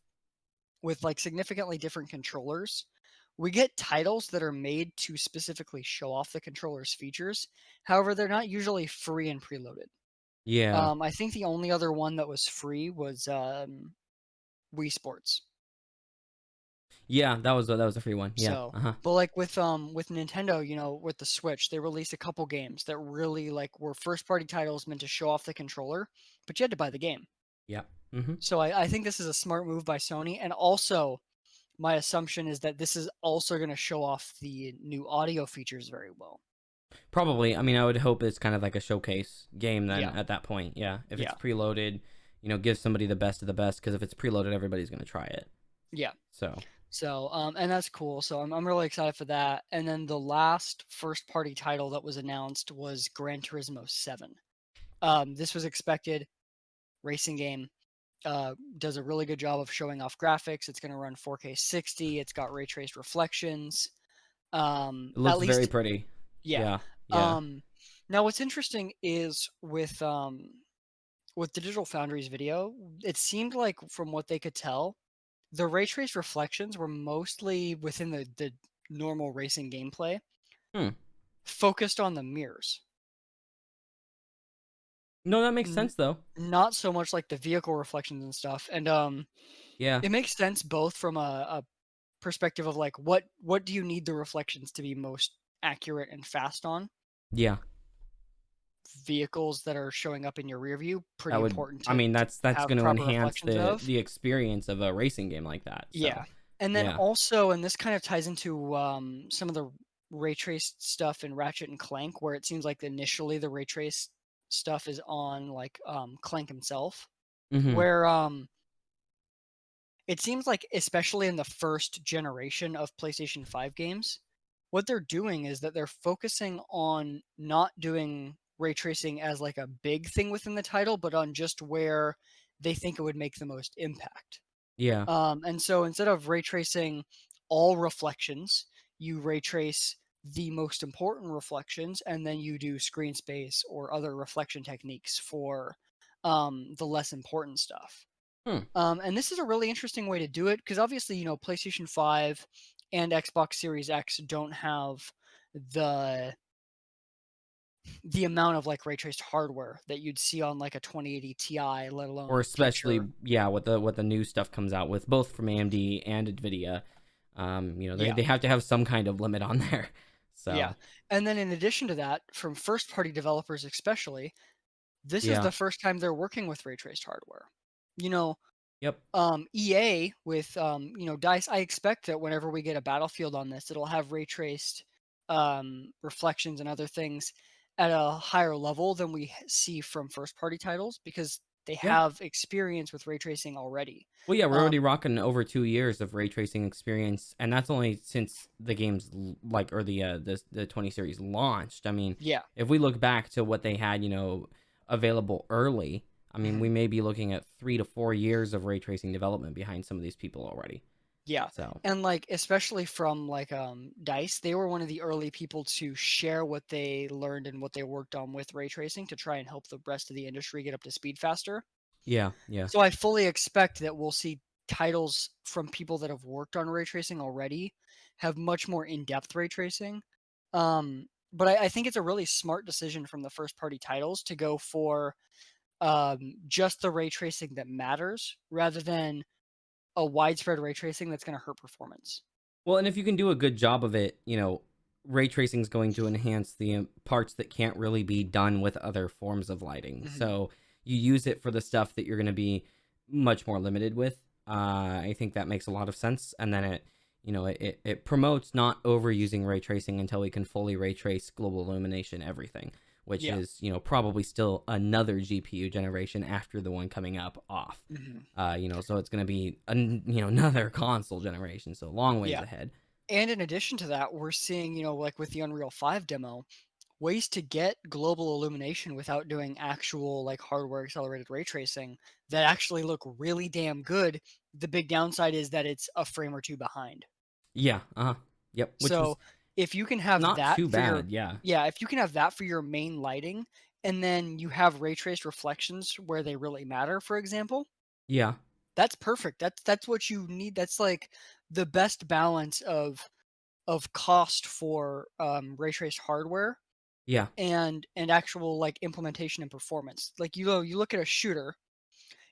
with like significantly different controllers, we get titles that are made to specifically show off the controller's features. However, they're not usually free and preloaded. Yeah. I think the only other one that was free was Wii Sports. Yeah. That was a free one. Yeah. So, Uh huh. but like with Nintendo, with the Switch, they released a couple games that really like were first party titles meant to show off the controller, but you had to buy the game. Yeah. Mm-hmm. So I think this is a smart move by Sony, and also my assumption is that this is also going to show off the new audio features very well. Probably. I mean, I would hope it's kind of like a showcase game then Yeah, at that point. Yeah. If it's yeah, preloaded, give somebody the best of the best because if it's preloaded, everybody's going to try it. yeah. So, So, and that's cool. So I'm really excited for that. And then the last first party title that was announced was Gran Turismo 7. This was expected racing game. Does a really good job of showing off graphics. It's going to run 4K 60. It's got ray traced reflections. it At looks very least, pretty. yeah. Yeah. Yeah. Um, Now what's interesting is with Digital Foundry's video, it seemed like from what they could tell, the ray traced reflections were mostly within the normal racing gameplay, Hmm. focused on the mirrors. No, that makes N- sense though. Not so much like the vehicle reflections and stuff. And Yeah. it makes sense both from a perspective of like what do you need the reflections to be most accurate and fast on? Yeah. Vehicles that are showing up in your rear view, pretty That would important I mean, to that's have going to proper enhance reflections the of. the experience of a racing game like that. Yeah. So, And then yeah. also, and this kind of ties into some of the ray traced stuff in Ratchet and Clank, where it seems like initially the ray trace stuff is on like Clank himself, Mhm. where it seems like especially in the first generation of PlayStation 5 games, what they're doing is that they're focusing on not doing ray tracing as like a big thing within the title, but on just where they think it would make the most impact. Yeah. And so instead of ray tracing all reflections, you ray trace the most important reflections, and then you do screen space or other reflection techniques for the less important stuff. Hmm. And this is a really interesting way to do it because obviously, PlayStation 5 and Xbox Series X don't have the the amount of like ray traced hardware that you'd see on like a 2080 Ti, let Or alone future. especially, yeah, what the new stuff comes out with, both from AMD and Nvidia. Yeah, They have to have some kind of limit on there. yeah. So And then in addition to that, from first party developers especially, this is yeah. the first time they're working with ray traced hardware. You know, Yep. EA with Dice, I expect that whenever we get a Battlefield on this, it'll have ray traced reflections and other things at a higher level than we see from first party titles because they Yeah. have experience with ray tracing already. Well, yeah, we're already Um, rocking over 2 years of ray tracing experience, and that's only since the game's like, or the 20 series launched. I mean, yeah. if we look back to what they had, available early, I mean, we Mhm. may be looking at 3 to 4 years of ray tracing development behind some of these people already. Yeah. So And like especially from like Dice, they were one of the early people to share what they learned and what they worked on with ray tracing to try and help the rest of the industry get up to speed faster. yeah, yeah, So I fully expect that we'll see titles from people that have worked on ray tracing already have much more in-depth ray tracing. But I think it's a really smart decision from the first party titles to go for just the ray tracing that matters rather than a widespread ray tracing that's going to hurt performance. well, and if you can do a good job of it, ray tracing is going to enhance the parts that can't really be done with other forms of lighting. Hmm. So you use it for the stuff that you're going to be much more limited with. I think that makes a lot of sense. And then it promotes not overusing ray tracing until we can fully ray trace global illumination everything, which Yeah. is, probably still another GPU generation after the one coming up off. Hmm. So it's going to be another console generation, so long ways Yeah. ahead. And in addition to that, we're seeing, like with the Unreal 5 demo, ways to get global illumination without doing actual like hardware accelerated ray tracing that actually look really damn good. The big downside is that it's a frame or two behind. Yeah, yep, which was So if you can have not that too for your bad. Yeah, yeah, if you can have that for your main lighting and then you have ray traced reflections where they really matter, for example, yeah, that's perfect. That's what you need. That's like the best balance of cost for ray traced hardware yeah, and actual like implementation and performance. Like you look at a shooter,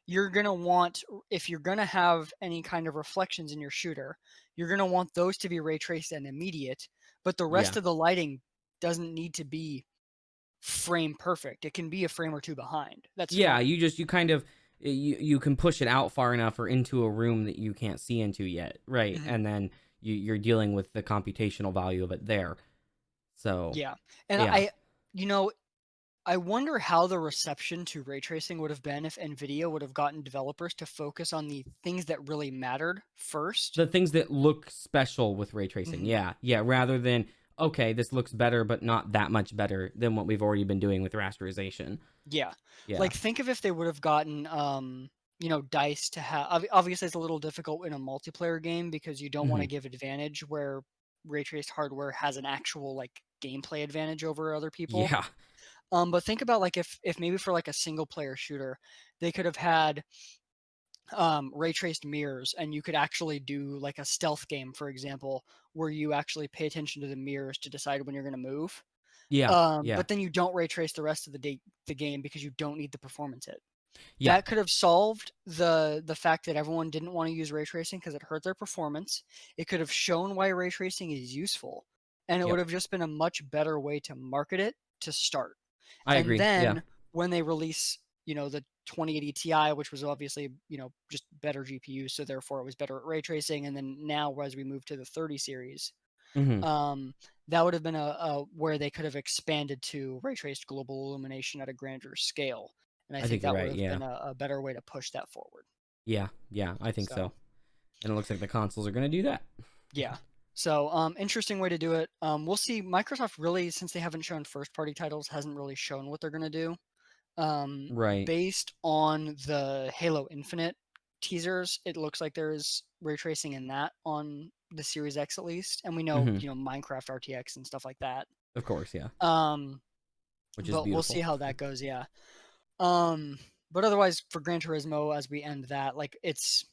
you're gonna want if you're gonna have any kind of reflections in your shooter, you're gonna want those to be ray traced and immediate, but the rest yeah, of the lighting doesn't need to be frame perfect. It can be a frame or two behind. That's yeah. fine. You kind of you can push it out far enough or into a room that you can't see into yet, right? Hmm. And then you're dealing with the computational value of it there. So Yeah, and yeah, you know, I wonder how the reception to ray tracing would have been if NVIDIA would have gotten developers to focus on the things that really mattered first. the things that look special with ray tracing. Hmm. Yeah, yeah. Rather than, okay, this looks better, but not that much better than what we've already been doing with rasterization. Yeah. Yeah. Like think of if they would have gotten DICE to have obviously it's a little difficult in a multiplayer game because you don't want Hmm. to give advantage where ray traced hardware has an actual like gameplay advantage over other people. Yeah. But think about like if maybe for like a single player shooter, they could have had ray traced mirrors and you could actually do like a stealth game, for example, where you actually pay attention to the mirrors to decide when you're going to move. Yeah. Yeah. But then you don't ray trace the rest of the game because you don't need the performance hit. Yeah. That could have solved the fact that everyone didn't want to use ray tracing because it hurt their performance. It could have shown why ray tracing is useful, and it would Yep. have just been a much better way to market it to start. I And agree. Yeah. then when they release, the 2080 Ti, which was obviously, just better GPU, so therefore it was better at ray tracing. And then now as we move to the 30 series, Hmm. um, that would have been a where they could have expanded to ray traced global illumination at a grander scale. And I I think think you're that would right. have Yeah. been a better way to push that forward. Yeah. Yeah. I think So so. And it looks like the consoles are going to do that. yeah. So, interesting way to do it. We'll see. Microsoft really, since they haven't shown first-party titles, hasn't really shown what they're going to do. Right. Based on the Halo Infinite teasers, it looks like there is ray tracing in that on the Series X at least, and we know, Hmm. Minecraft RTX and stuff like that. Of course, yeah. Um, Which is but we'll see beautiful. how that goes. Yeah. Um, but otherwise, for Gran Turismo, as we end that, like it's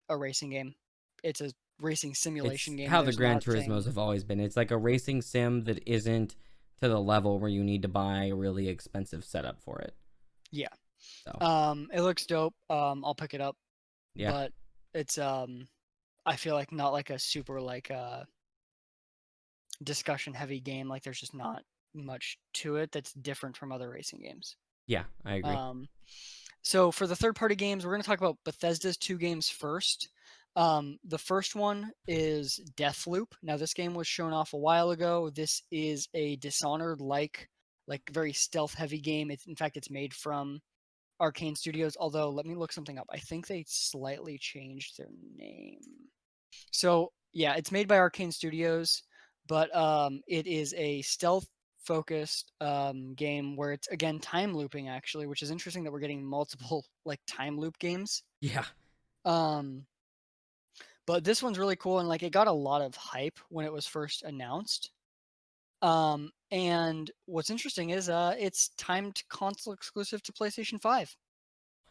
a racing game. It's a racing simulation It's game. how the There's Gran nothing. Turismos have always been. It's like a racing sim that isn't to the level where you need to buy a really expensive setup for it. Yeah. So It looks dope. I'll pick it up, yeah, but it's I feel like not like a super like discussion heavy game. Like there's just not much to it that's different from other racing games. yeah, I agree. Um, so for the third party games, we're going to talk about Bethesda's two games first. The first one is Deathloop. Now this game was shown off a while ago. This is a Dishonored like very stealth heavy game. In fact, it's made from Arcane Studios. Although let me look something up. I think they slightly changed their name. So yeah, it's made by Arcane Studios, but it is a stealth focused game where it's again time looping actually, which is interesting that we're getting multiple like time loop games. Yeah, Um, but this one's really cool and like it got a lot of hype when it was first announced. And what's interesting is it's timed console exclusive to PlayStation 5. I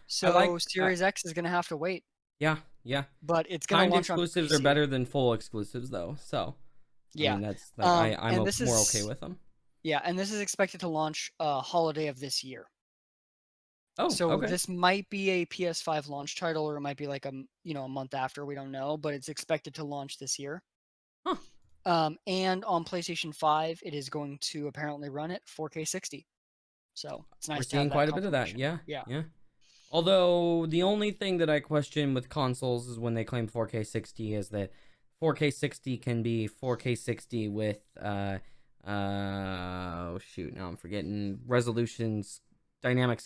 So like. Series X is going to have to wait, Yeah, yeah. but it's going to Timed launch on exclusives are PC. better than full exclusives, though. So I Yeah. mean, that's like I'm And this more okay is with them. Yeah, and this is expected to launch holiday of this year. Oh, So okay. this might be a PS5 launch title, or it might be like a month after. We don't know, but it's expected to launch this year. Huh. And on PlayStation 5, it is going to apparently run at 4K 60. So it's We're nice to have seeing that quite a bit of that. confirmation. Yeah, Yeah. yeah. Although the only thing that I question with consoles is when they claim 4K 60 is that 4K 60 can be 4K 60 with oh shoot, now I'm forgetting resolutions, dynamic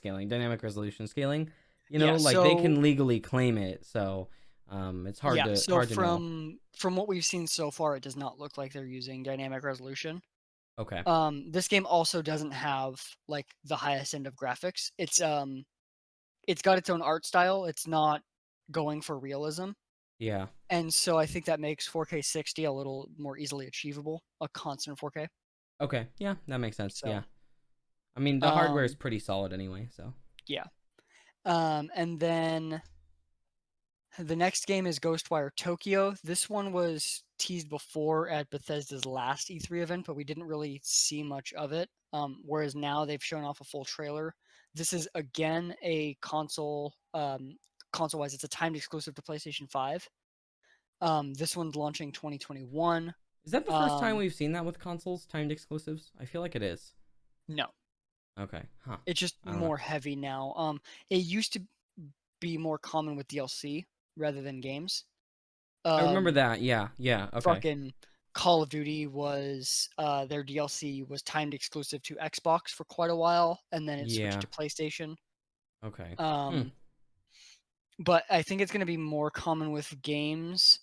resolution scaling. Yeah. Like they So can legally claim it, so it's yeah. So hard to know. from what we've seen so far, it does not look like they're using dynamic resolution. Okay. This game also doesn't have like the highest end of graphics. It's got its own art style. It's not going for realism. Yeah. And so I think that makes 4K 60 a little more easily achievable, a constant 4K. Okay. Yeah, that makes sense. So, Yeah. I mean, the hardware is um, pretty solid anyway, so. yeah. And then the next game is Ghostwire Tokyo. This one was teased before at Bethesda's last E3 event, but we didn't really see much of it. Whereas now they've shown off a full trailer. This is again a console-wise, it's a timed exclusive to PlayStation 5. This one's launching 2021. Is that the first time Um, we've seen that with consoles, timed exclusives? I feel like it is. no, Okay. Huh. it's just I don't know. more heavy now. It used to be more common with DLC rather than games. I remember Um, that. Yeah. Yeah. Okay. fucking Call of Duty was their DLC was timed exclusive to Xbox for quite a while, and then it switched Yeah. to PlayStation. Okay. Hmm. Um, but I think it's going to be more common with games,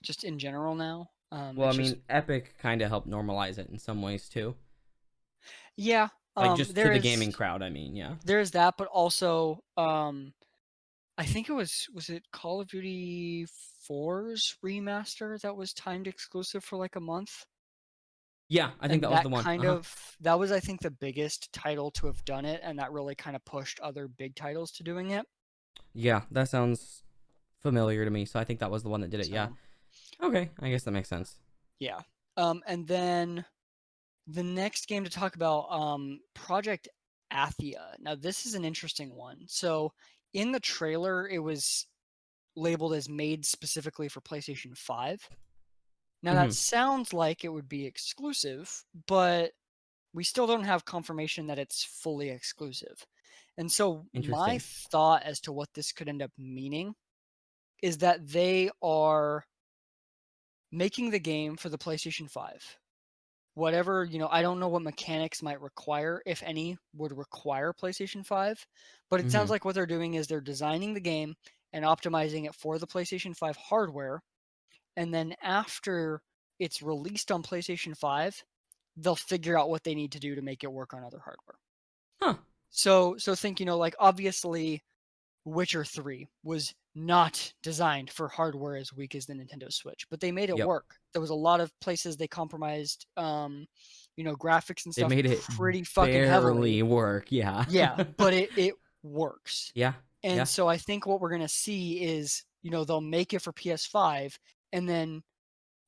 just in general now. Well, I It's just mean, Epic kind of helped normalize it in some ways too. yeah. Like just to There the is gaming crowd, I mean, yeah. that, but also I think was it Call of Duty 4's remaster that was timed exclusive for like a month? Yeah, I think And that was the one. Uh-huh. that was I think the biggest title to have done it, and that really kind of pushed other big titles to doing it. Yeah, that sounds familiar to me. So I think that was the one that did it. Yeah. So Okay, I guess that makes sense. yeah. And then the next game to talk about, Project Athia. Now this is an interesting one. So in the trailer, it was labeled as made specifically for PlayStation 5. Now that Hmm. sounds like it would be exclusive, but we still don't have confirmation that it's fully exclusive. And so my Interesting. thought as to what this could end up meaning is that they are making the game for the PlayStation 5. Whatever, I don't know what mechanics might require, if any, would require PlayStation 5, but it Hmm. sounds like what they're doing is they're designing the game and optimizing it for the PlayStation 5 hardware, and then after it's released on PlayStation 5, they'll figure out what they need to do to make it work on other hardware. Huh. So think, like obviously Witcher 3 was not designed for hardware as weak as the Nintendo Switch, but they made it Yep. work. There was a lot of places they compromised, graphics and They stuff made it pretty fucking heavily. barely work. Yeah. Yeah, but it works. Yeah. And Yeah. so I think what we're gonna see is, they'll make it for PS5 and then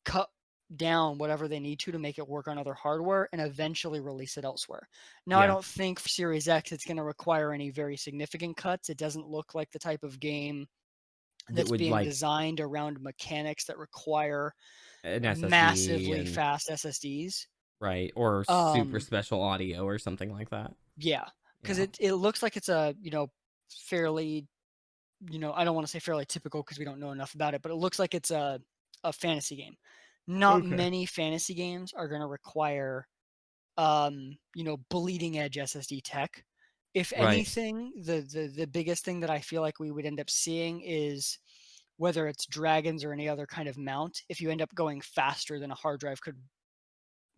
cut down whatever they need to make it work on other hardware and eventually release it elsewhere. Now, I Yeah. don't think for Series X it's going to require any very significant cuts. It doesn't look like the type of game That that's would being like designed around mechanics that require an SSD massively and fast SSDs. right or super Um, special audio or something like that. yeah, because Yeah. it looks like it's a fairly I don't want to say fairly typical because we don't know enough about it, but it looks like it's a fantasy game. Not Okay. many fantasy games are going to require bleeding edge SSD tech. If Right. anything, the biggest thing that I feel like we would end up seeing is whether it's dragons or any other kind of mount, if you end up going faster than a hard drive could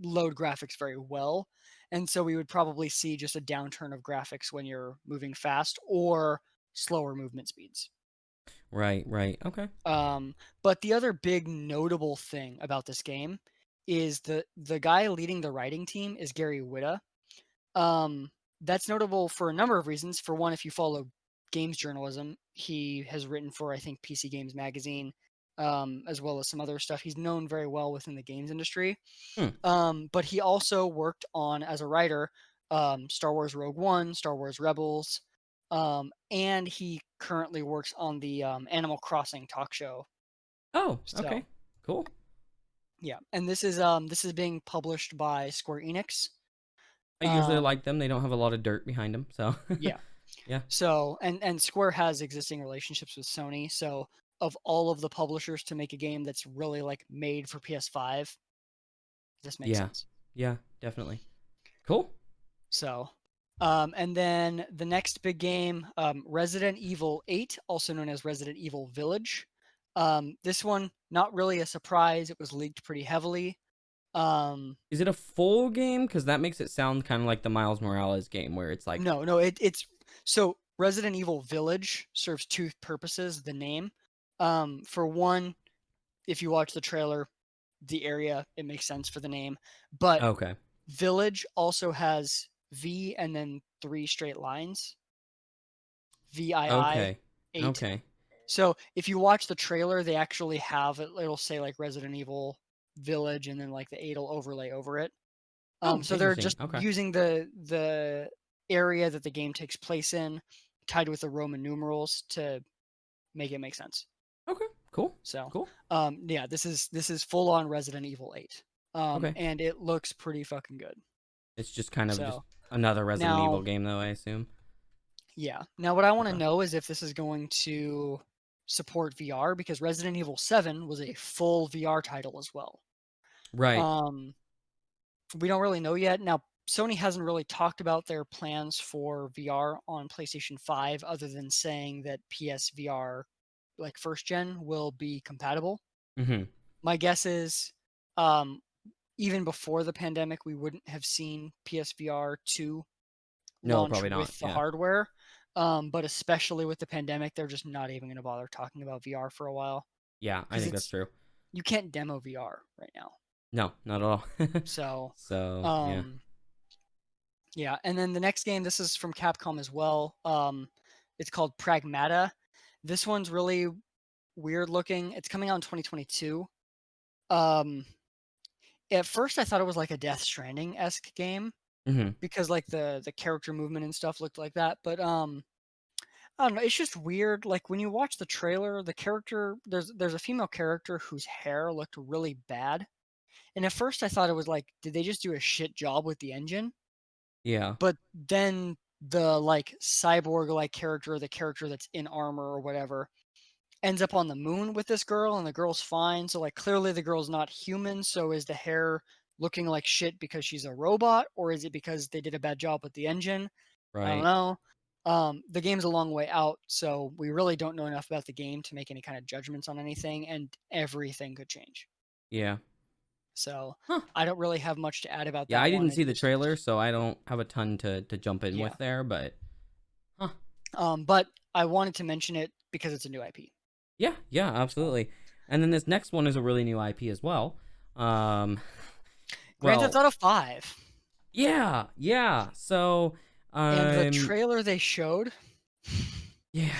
load graphics very well. And so we would probably see just a downturn of graphics when you're moving fast or slower movement speeds. Right. Right. Okay. But the other big notable thing about this game is the guy leading the writing team is Gary Whitta. Um, that's notable for a number of reasons. For one, if you follow games journalism, he has written for I think PC Games Magazine, as well as some other stuff. He's known very well within the games industry. Hmm. But he also worked on as a writer, Star Wars Rogue One, Star Wars Rebels, and he currently works on the Animal Crossing talk show. Oh. So Okay. Cool. yeah, and this is being published by Square Enix. I usually Um, like them. They don't have a lot of dirt behind them, so yeah. yeah. So and Square has existing relationships with Sony. So of all of the publishers to make a game that's really like made for PS5, this makes Yeah. sense. Yeah. Definitely. Cool. So, and then the next big game, Resident Evil 8, also known as Resident Evil Village. This one, not really a surprise. It was leaked pretty heavily. Um, Is it a full game? Because that makes it sound kind of like the Miles Morales game, where it's like, no, it's so Resident Evil Village serves two purposes. The name, for one, if you watch the trailer, the area it makes sense for the name, but okay, Village also has V and then three straight lines. VII okay, 8. okay. So if you watch the trailer, they actually have it. It'll say like Resident Evil Village, and then like the 8 will overlay over it. Oh, So they're interesting. just Okay, using the area that the game takes place in, tied with the Roman numerals to make it make sense. okay, cool, So, cool. yeah, this is full on Resident Evil 8, Okay, and it looks pretty fucking good. it's just kind of just So another Resident Evil now, game, though. I assume. yeah, now what I want to Okay. know is if this is going to support VR because Resident Evil 7 was a full VR title as well. Right. Um, we don't really know yet. Now, Sony hasn't really talked about their plans for VR on PlayStation 5 other than saying that PSVR, like first gen, will be compatible. Mm-hmm. My guess is um, even before the pandemic, we wouldn't have seen PSVR 2 No, launch probably not. with the Yeah. hardware. But especially with the pandemic, they're just not even going to bother talking about VR for a while Yeah, I because think that's true. you can't demo VR right now. No, not at all. So, So yeah. um, yeah. And then the next game, this is from Capcom as well. It's called Pragmata. This one's really weird looking. It's coming out in 2022. Um, at first, I thought it was like a Death Stranding esque game Mm-hmm. because like the character movement and stuff looked like that. But I don't know. It's just weird. Like when you watch the trailer, the character there's a female character whose hair looked really bad. And at first I thought it was like, did they just do a shit job with the engine? Yeah. But then the like cyborg like character, the character that's in armor or whatever, ends up on the moon with this girl and the girl's fine. So like clearly the girl's not human. So is the hair looking like shit because she's a robot, or is it because they did a bad job with the engine? I don't Right. know. The game's a long way out, so we really don't know enough about the game to make any kind of judgments on anything, and everything could change. Yeah. So Huh. I don't really have much to add about Yeah, that I one. didn't It see the trailer, just so I don't have a ton to jump in yeah. with there, but huh. But I wanted to mention it because it's a new IP. Yeah, yeah, So absolutely. And then this next one is a really new IP as well. Um, Grand Theft well, Auto 5. yeah, yeah. So, And the um, trailer they showed, yeah.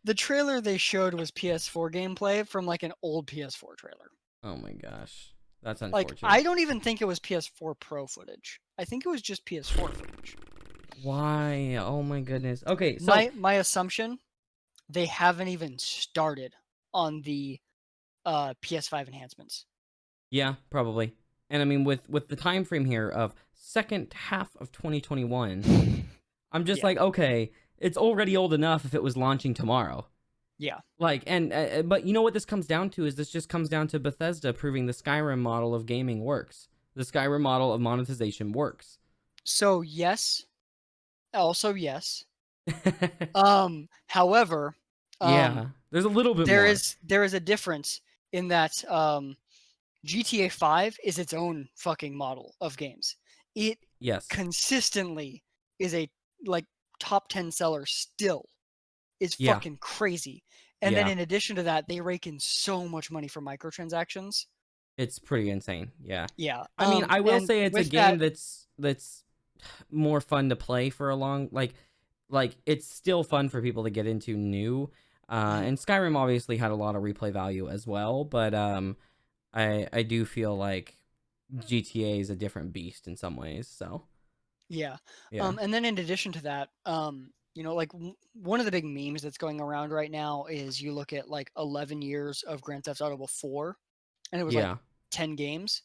the trailer they showed was PS4 gameplay from like an old PS4 trailer. Oh my gosh, that's Like unfortunate. I don't even think it was PS4 Pro footage. I think it was just PS4 footage. Why? Oh my goodness. Okay, so My assumption, they haven't even started on the PS5 enhancements. yeah, probably. And I mean, with the time frame here of second half of 2021, I'm just Yeah. like, okay, it's already old enough if it was launching tomorrow. Yeah. Like, and but you know what this comes down to is this just comes down to Bethesda proving the Skyrim model of gaming works. The Skyrim model of monetization works. So yes, also yes. However, Yeah, um there's a little bit more. there is a difference in that GTA 5 is its own fucking model of games. It Yes. consistently is a like top 10 seller still. Is Yeah. fucking crazy. And then Yeah. in addition to that, they rake in so much money for microtransactions. It's pretty insane. Yeah. Yeah. I mean, I will And say it's a with game that, that's more fun to play for a long like it's still fun for people to get into new. mhm, And Skyrim obviously had a lot of replay value as well, but I do feel like GTA is a different beast in some ways. So yeah. yeah, And then in addition to that, like one of the big memes that's going around right now is you look at like 11 years of Grand Theft Auto before, and it was like yeah, 10 games,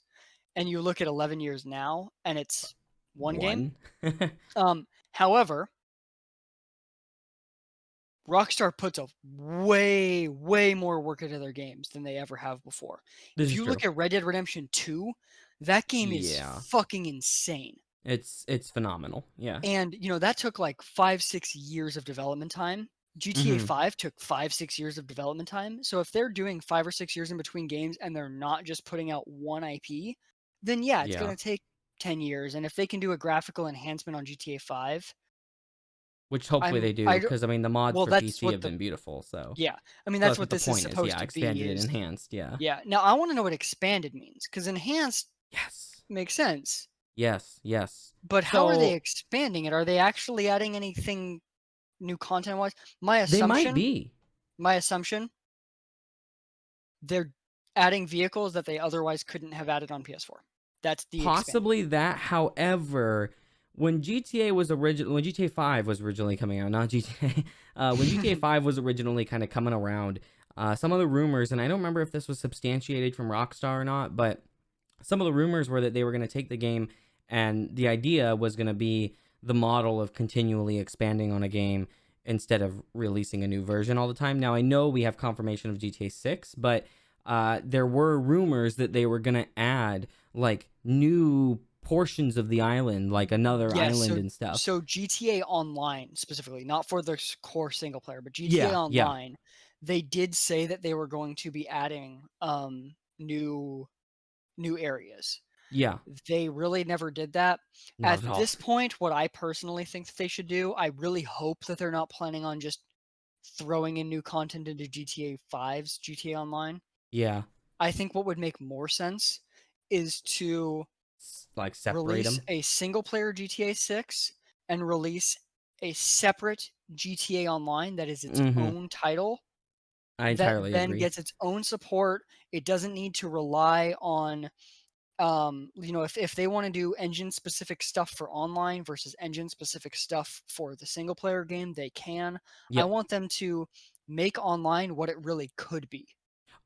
and you look at 11 years now, and it's one game. one. However, Rockstar puts a way, way more work into their games than they ever have before. This If is you true. look at Red Dead Redemption 2, that game is Yeah, fucking insane. it's phenomenal. Yeah. And, that took like 5, 6 years of development time. GTA Hmm. 5 took 5, 6 years of development time. So if they're doing 5 or 6 years in between games and they're not just putting out one IP, then yeah, it's Yeah. going to take 10 years. And if they can do a graphical enhancement on GTA 5, Which hopefully they do, I because I mean the mods well, for that's PC what have been beautiful. So yeah. I mean, so that's that's what what the this is point is. supposed Yeah, to be expanded and is enhanced. Yeah. yeah. Now I want to know what expanded means because enhanced Yes. makes sense. Yes. Yes. But how are they So expanding it? Are they actually adding anything new content wise? My they might assumption, be. my assumption, they're adding vehicles that they otherwise couldn't have added on PS4. That's the expanding. Possibly that. However, when GTA 5 was originally coming out, not GTA, when GTA 5 was originally kind of coming around, some of the rumors, and I don't remember if this was substantiated from Rockstar or not, but some of the rumors were that they were going to take the game, and the idea was going to be the model of continually expanding on a game instead of releasing a new version all the time. Now I know we have confirmation of GTA 6, but there were rumors that they were going to add like new portions of the island, like another Yes, island so and stuff. so GTA Online specifically, not for the core single player, but GTA Yeah, yeah, Online, they did say that they were going to be adding new areas. yeah. They really never did that. Not At at all. this point, what I personally think that they should do, I really hope that they're not planning on just throwing in new content into GTA 5's GTA Online. Yeah, I think what would make more sense is to like separate release them. a single player GTA 6 and release a separate GTA Online that is its Mm-hmm. own title I that entirely then agree. gets its own support. It doesn't need to rely on if they want to do engine specific stuff for online versus engine specific stuff for the single player game, they can. I Yep. want them to make online what it really could be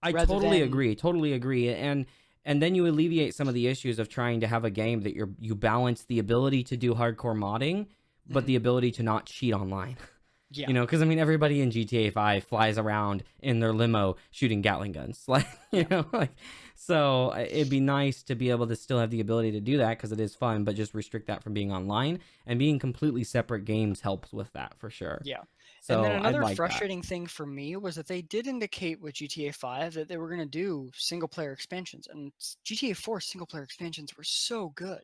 I rather totally than agree. Totally agree. And then you alleviate some of the issues of trying to have a game that you balance the ability to do hardcore modding, but Mhm. the ability to not cheat online. Yeah. You know, because I mean, everybody in GTA 5 flies around in their limo shooting Gatling guns, like Yeah. like. So it'd be nice to be able to still have the ability to do that because it is fun, but just restrict that from being online, and being completely separate games helps with that for sure. Yeah. And then So I'd another like that. frustrating thing for me was that they did indicate with GTA 5 that they were going to do single player expansions, and GTA 4 single player expansions were so good.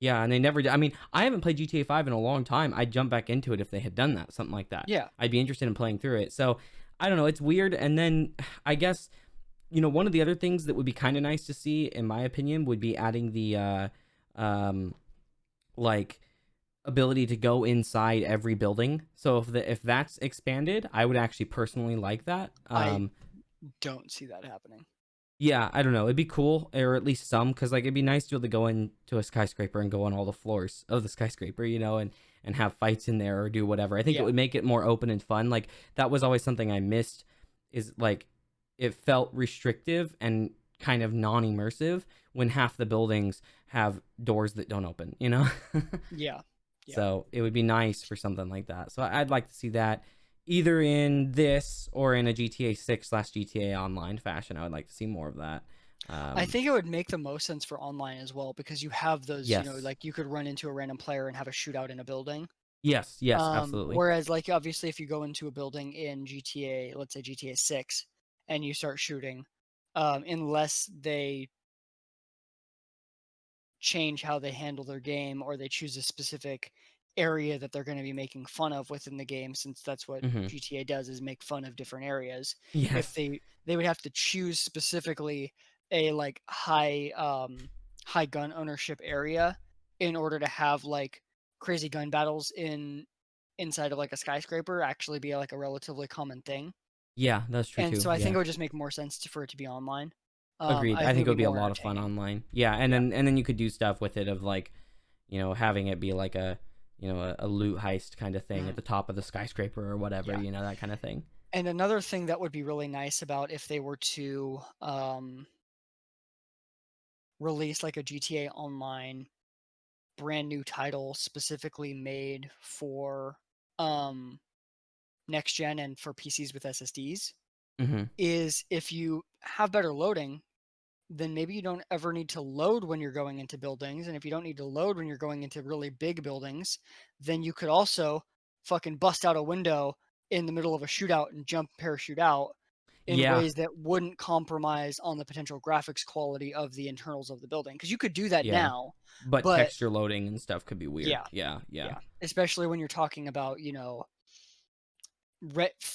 Yeah, and they never did. I mean, I haven't played GTA 5 in a long time. I'd jump back into it if they had done that, something like that. Yeah. I'd be interested in playing through it. So I don't know. It's weird. And then I guess, one of the other things that would be kind of nice to see, in my opinion, would be adding the um, like ability to go inside every building. So if that's expanded, I would actually personally like that. I don't see that happening. Yeah, I don't know. It'd be cool, or at least some, because like it'd be nice to be able to go into a skyscraper and go on all the floors of the skyscraper, and have fights in there or do whatever. I think it Yeah. would make it more open and fun. Like that was always something I missed, is like it felt restrictive and kind of non-immersive when half the buildings have doors that don't open, Yeah. Yeah. So it would be nice for something like that. So I'd like to see that either in this or in a GTA 6/GTA Online fashion. I would like to see more of that. I think it would make the most sense for online as well because you have those, Yes. like you could run into a random player and have a shootout in a building. Yes. Yes. Absolutely. Whereas like obviously if you go into a building in GTA, let's say GTA 6, and you start shooting, unless they change how they handle their game or they choose a specific area that they're going to be making fun of within the game, since that's what Hmm. GTA does, is make fun of different areas. If Yes. they would have to choose specifically a like high gun ownership area in order to have like crazy gun battles inside of like a skyscraper actually be like a relatively common thing. Yeah, that's true And too. so I think Yeah. it would just make more sense for it to be online. Agreed. I I think it think would it be would be a more lot of fun entertaining. online. Yeah, and Yeah. then you could do stuff with it of like, having it be like a loot heist kind of thing at Mhm. the top of the skyscraper or whatever, Yeah. that kind of thing. And another thing that would be really nice about if they were to release like a GTA Online brand new title specifically made for um, next gen and for PCs with SSDs, Hmm. is if you have better loading, then maybe you don't ever need to load when you're going into buildings. And if you don't need to load when you're going into really big buildings, then you could also fucking bust out a window in the middle of a shootout and jump parachute out in Yeah. ways that wouldn't compromise on the potential graphics quality of the internals of the building. Because you could do that Yeah. now, But but texture loading and stuff could be weird. yeah, Yeah. Yeah. yeah. Especially when you're talking about,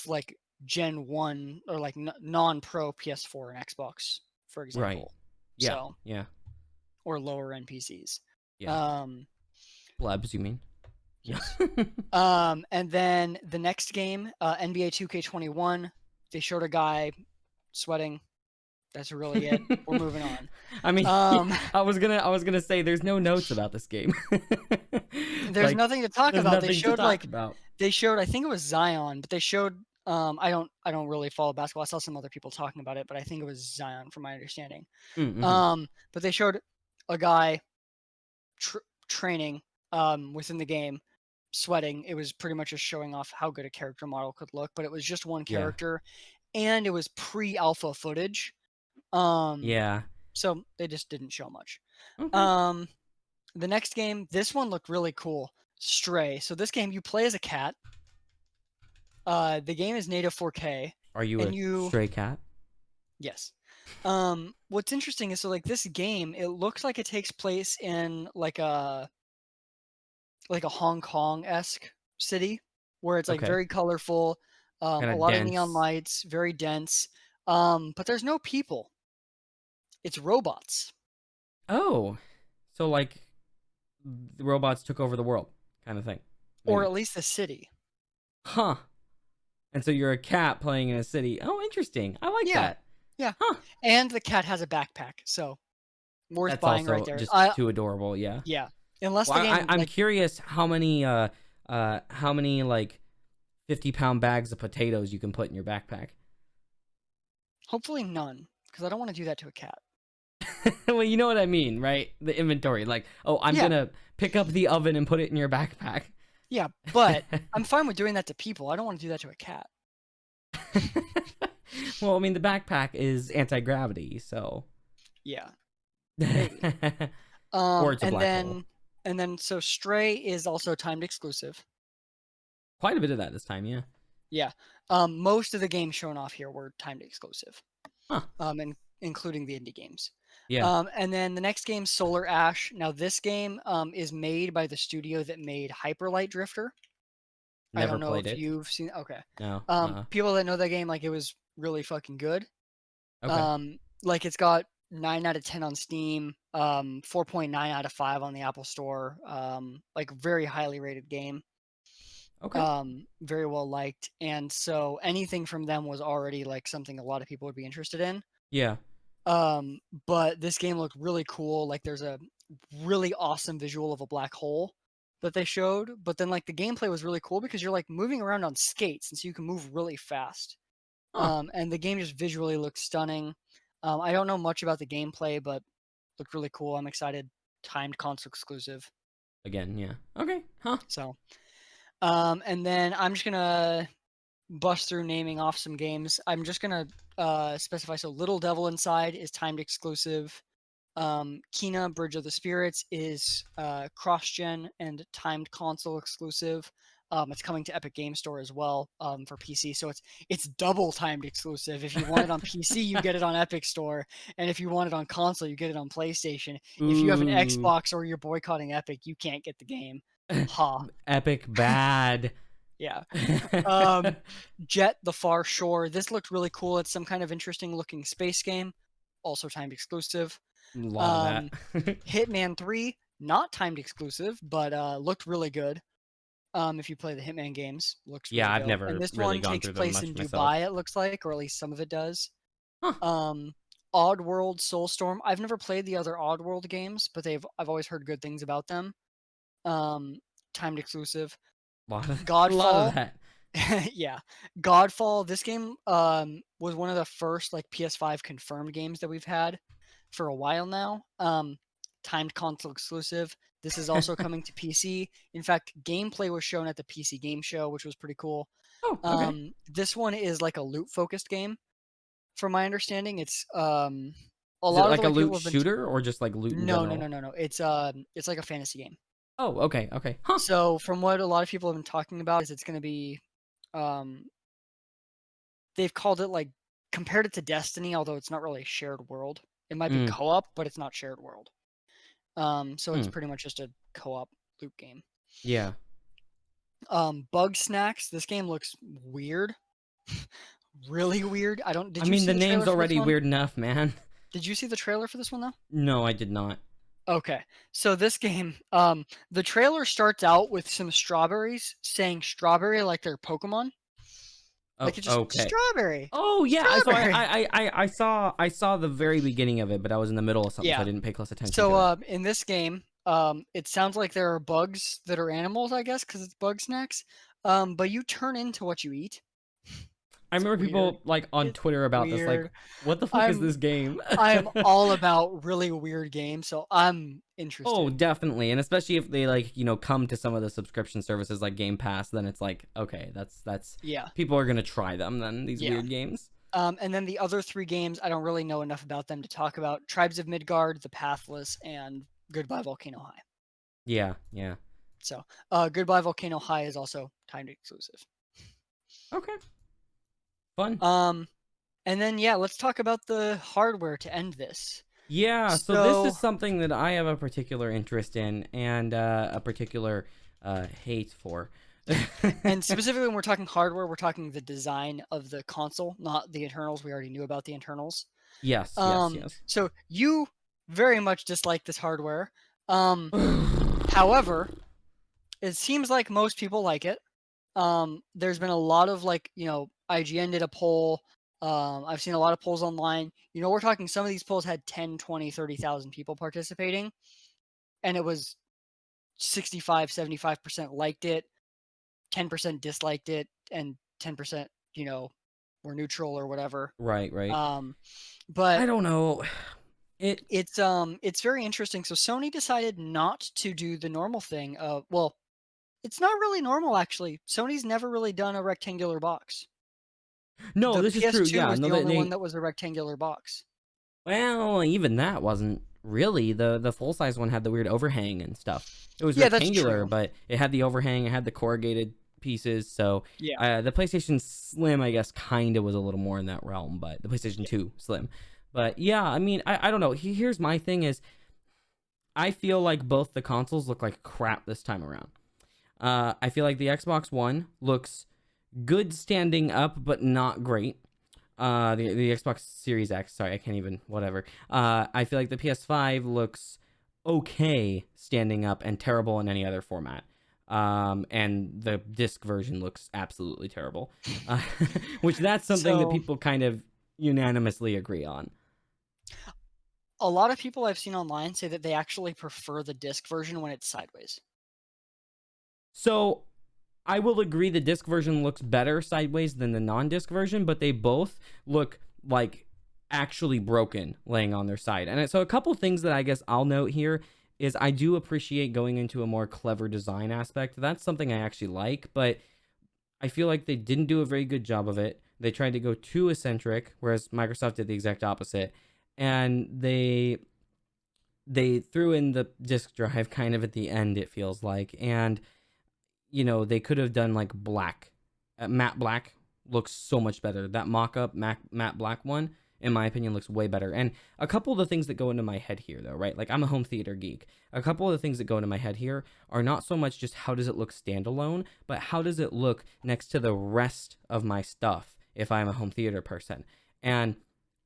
like Gen 1 or like non pro PS4 and Xbox, for Right. example. Yeah. So, Yeah. or lower end PCs. Yeah. Um, Plebs, you mean? yes. And then the next game, NBA 2K21, they showed a guy sweating. That's really it. We're moving on. I mean, Um, I was gonna say there's no notes about this game. there's Like, nothing to talk there's about. They nothing to showed talk about. I think it was Zion, but they showed I don't really follow basketball. I saw some other people talking about it, but I think it was Zion from my understanding. Mm-hmm. But they showed a guy training within the game sweating. It was pretty much just showing off how good a character model could look, but it was just one Yeah. character and it was pre-alpha footage. Um Yeah. so they just didn't show much. Okay. Um the next game, this one looked really cool. Stray. So this game you play as a cat. The game is native 4K Are you and a you stray cat? yes. What's interesting is so like this game, it looks like it takes place in like a Hong Kong-esque city where it's like Okay. very colorful, Kind a of lot of neon dense. lights, very dense. But there's no people. It's robots, Oh, so like the robots took over the world, kind of thing, or maybe. at least the city. Huh. And so you're a cat playing in a city. Oh, interesting. I like Yeah, that. yeah. Huh. And the cat has a backpack, so worth That's buying right also there. just too adorable. Yeah. Yeah. Unless Well, the game I'm like curious how many like 50-pound bags of potatoes you can put in your backpack. hopefully none, because I don't want to do that to a cat. Well, you know what I mean, right? The inventory. Like, oh, I'm Yeah. gonna pick up the oven and put it in your backpack. Yeah, but I'm fine with doing that to people. I don't want to do that to a cat. Well, I mean, the backpack is anti-gravity, so Yeah, maybe. or it's a And black hole. then so Stray is also timed exclusive. Quite a bit of that this time, yeah. Yeah. Most of the games shown off here were timed exclusive. Huh. And including the indie games. Yeah. And then the next game, Solar Ash. Now this game is made by the studio that made Hyper Light Drifter. I Never don't know played if it. you've seen. Okay. No. People that know that game, like, it was really fucking good. Okay. Like, it's got 9 out of 10 on Steam, 4.9 out of 5 on the Apple Store. Like, very highly rated game. Okay. Very well liked. And so anything from them was already like something a lot of people would be interested in. Yeah. But this game looked really cool. Like, there's a really awesome visual of a black hole that they showed. But then, like, the gameplay was really cool because you're like moving around on skates, and so you can move really fast. Huh. And the game just visually looks stunning. I don't know much about the gameplay, but looked really cool. I'm excited. Timed console exclusive. Again, yeah. Okay. Huh. So, and then I'm just gonna bust through naming off some games. I'm just gonna specify. So, Little Devil Inside is timed exclusive. Kena Bridge of the Spirits is cross-gen and timed console exclusive. It's coming to Epic Game Store as well for PC, so it's double timed exclusive. If you want it on PC, you get it on Epic Store, and if you want it on console, you get it on PlayStation. If you have an Ooh. Xbox or you're boycotting Epic, you can't get the game. Ha. Epic bad. Yeah. Jet the Far Shore. This looked really cool. It's some kind of interesting looking space game, also timed exclusive. A lot of that. Hitman 3, not timed exclusive, but looked really good. If you play the Hitman games, looks Yeah, really I've dope. never And this really one gone takes through them place much in myself. Dubai, it looks like, or at least some of it does. Huh. Oddworld Soulstorm. I've never played the other Oddworld games, but I've always heard good things about them. Timed exclusive. A lot of Godfall. that. Yeah, Godfall. This game was one of the first like PS5 confirmed games that we've had for a while now. Timed console exclusive. This is also coming to PC. In fact, gameplay was shown at the PC Game Show, which was pretty cool. Oh, okay. This one is like a loot focused game, from my understanding. It's a Is it lot of the like a way people loot have been. shooter or just like loot in No, no, no, general? no, no. It's like a fantasy game. Oh, okay, okay. Huh. So from what a lot of people have been talking about is it's going to be um they've called it like compared it to Destiny, although it's not really a shared world. It might be Mm, co-op, but it's not shared world. So it's mm. pretty much just a co-op loot game. Yeah. Bug Snacks. This game looks weird, really weird. I don't. I Did you mean, see the the trailer name's for this already one? weird enough, man. Did you see the trailer for this one though? No, I did not. Okay, so this game, the trailer starts out with some strawberries saying "strawberry" like they're Pokemon. Oh, Like, it's just okay. strawberry, Oh yeah, so strawberry. I saw the very beginning of it, but I was in the middle of something, so I Yeah. didn't pay close attention So to it. in this game, it sounds like there are bugs that are animals, I guess, because it's Bug Snacks. But you turn into what you eat. I It's remember weird. people like on It's Twitter about this, like, weird. what the fuck is I'm this game? I'm all about really weird games, so I'm Oh, interested. definitely, and especially if they like come to some of the subscription services like Game Pass, then it's like, okay, that's Yeah, people are gonna try them. Then these yeah. weird games. And then the other three games, I don't really know enough about them to talk about. Tribes of Midgard, The Pathless, and Goodbye Volcano High. Yeah, yeah. So, Goodbye Volcano High is also timed exclusive. Okay, fun. And then yeah, let's talk about the hardware to end this. Yeah, so this is So, something that I have a particular interest in and a particular hate for. and specifically when we're talking hardware, we're talking the design of the console, not the internals. We already knew about the internals. Yes, yes, yes. So you very much dislike this hardware. However, it seems like most people like it. There's been a lot of like, IGN did a poll. I've seen a lot of polls online. We're talking some of these polls had 10, 20, 30,000 people participating, and it was 65, 75% liked it, 10% disliked it, and 10%, were neutral or whatever. Right, right. But I don't know. it's very interesting. So Sony decided not to do the normal thing. Well, It's not really normal, actually. Sony's never really done a rectangular box. No, The this is true. PS2 Yeah, was no, the only one they that was a rectangular box. well, even that wasn't really the full size one had the weird overhang and stuff. It was Yeah, that's rectangular, true. but it had the overhang, it had the corrugated pieces. So Yeah, the PlayStation Slim, I guess, kind of was a little more in that realm, but the PlayStation yeah. 2 Slim. But yeah, I mean, I don't know. Here's my thing: is I feel like both the consoles look like crap this time around. I feel like the Xbox One looks good standing up, but not great. The Xbox Series X. Sorry, I can't even. Whatever. I feel like the PS5 looks okay standing up and terrible in any other format. And the disc version looks absolutely terrible. Uh, which that's something that So people kind of unanimously agree on. a lot of people I've seen online say that they actually prefer the disc version when it's sideways. So I will agree the disc version looks better sideways than the non-disc version, but they both look like actually broken laying on their side. And so a couple things that I guess I'll note here is I do appreciate going into a more clever design aspect. That's something I actually like, but I feel like they didn't do a very good job of it. They tried to go too eccentric, whereas Microsoft did the exact opposite. And they threw in the disk drive kind of at the end, it feels like. And they could have done like black. Matte black looks so much better. That mock-up matte black one, in my opinion, looks way better. And a couple of the things that go into my head here, though, right? Like, I'm a home theater geek. A couple of the things that go into my head here are not so much just how does it look standalone, but how does it look next to the rest of my stuff if I'm a home theater person. And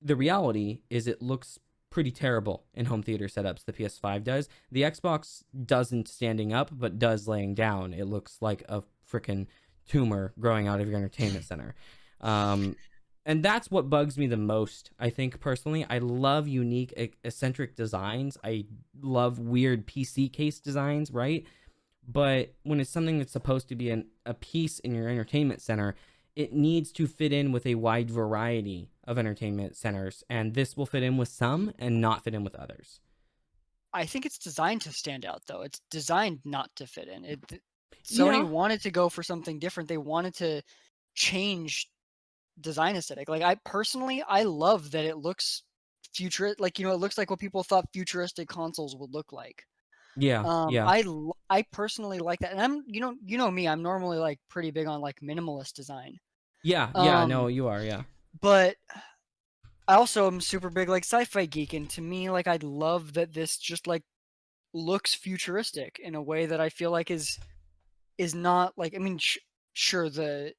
the reality is it looks pretty terrible in home theater setups. The PS5 does. The Xbox doesn't standing up, but does laying down. It looks like a freaking tumor growing out of your entertainment center. Um, and that's what bugs me the most. I think personally, I love unique, eccentric designs. I love weird PC case designs, right? But when it's something that's supposed to be a piece in your entertainment center, it needs to fit in with a wide variety of entertainment centers, and this will fit in with some and not fit in with others. I think it's designed to stand out, though. It's designed not to fit in. Sony Yeah, wanted to go for something different. They wanted to change design aesthetic. Like, I love that it looks like, it looks like what people thought futuristic consoles would look like. yeah, yeah, I personally like that, and you know me, I'm normally like pretty big on like minimalist design. yeah, yeah. No, Um, you are. Yeah, but I also am super big like sci-fi geek, and to me, like, I love that this just like looks futuristic in a way that I feel like is not like, I mean, sure, the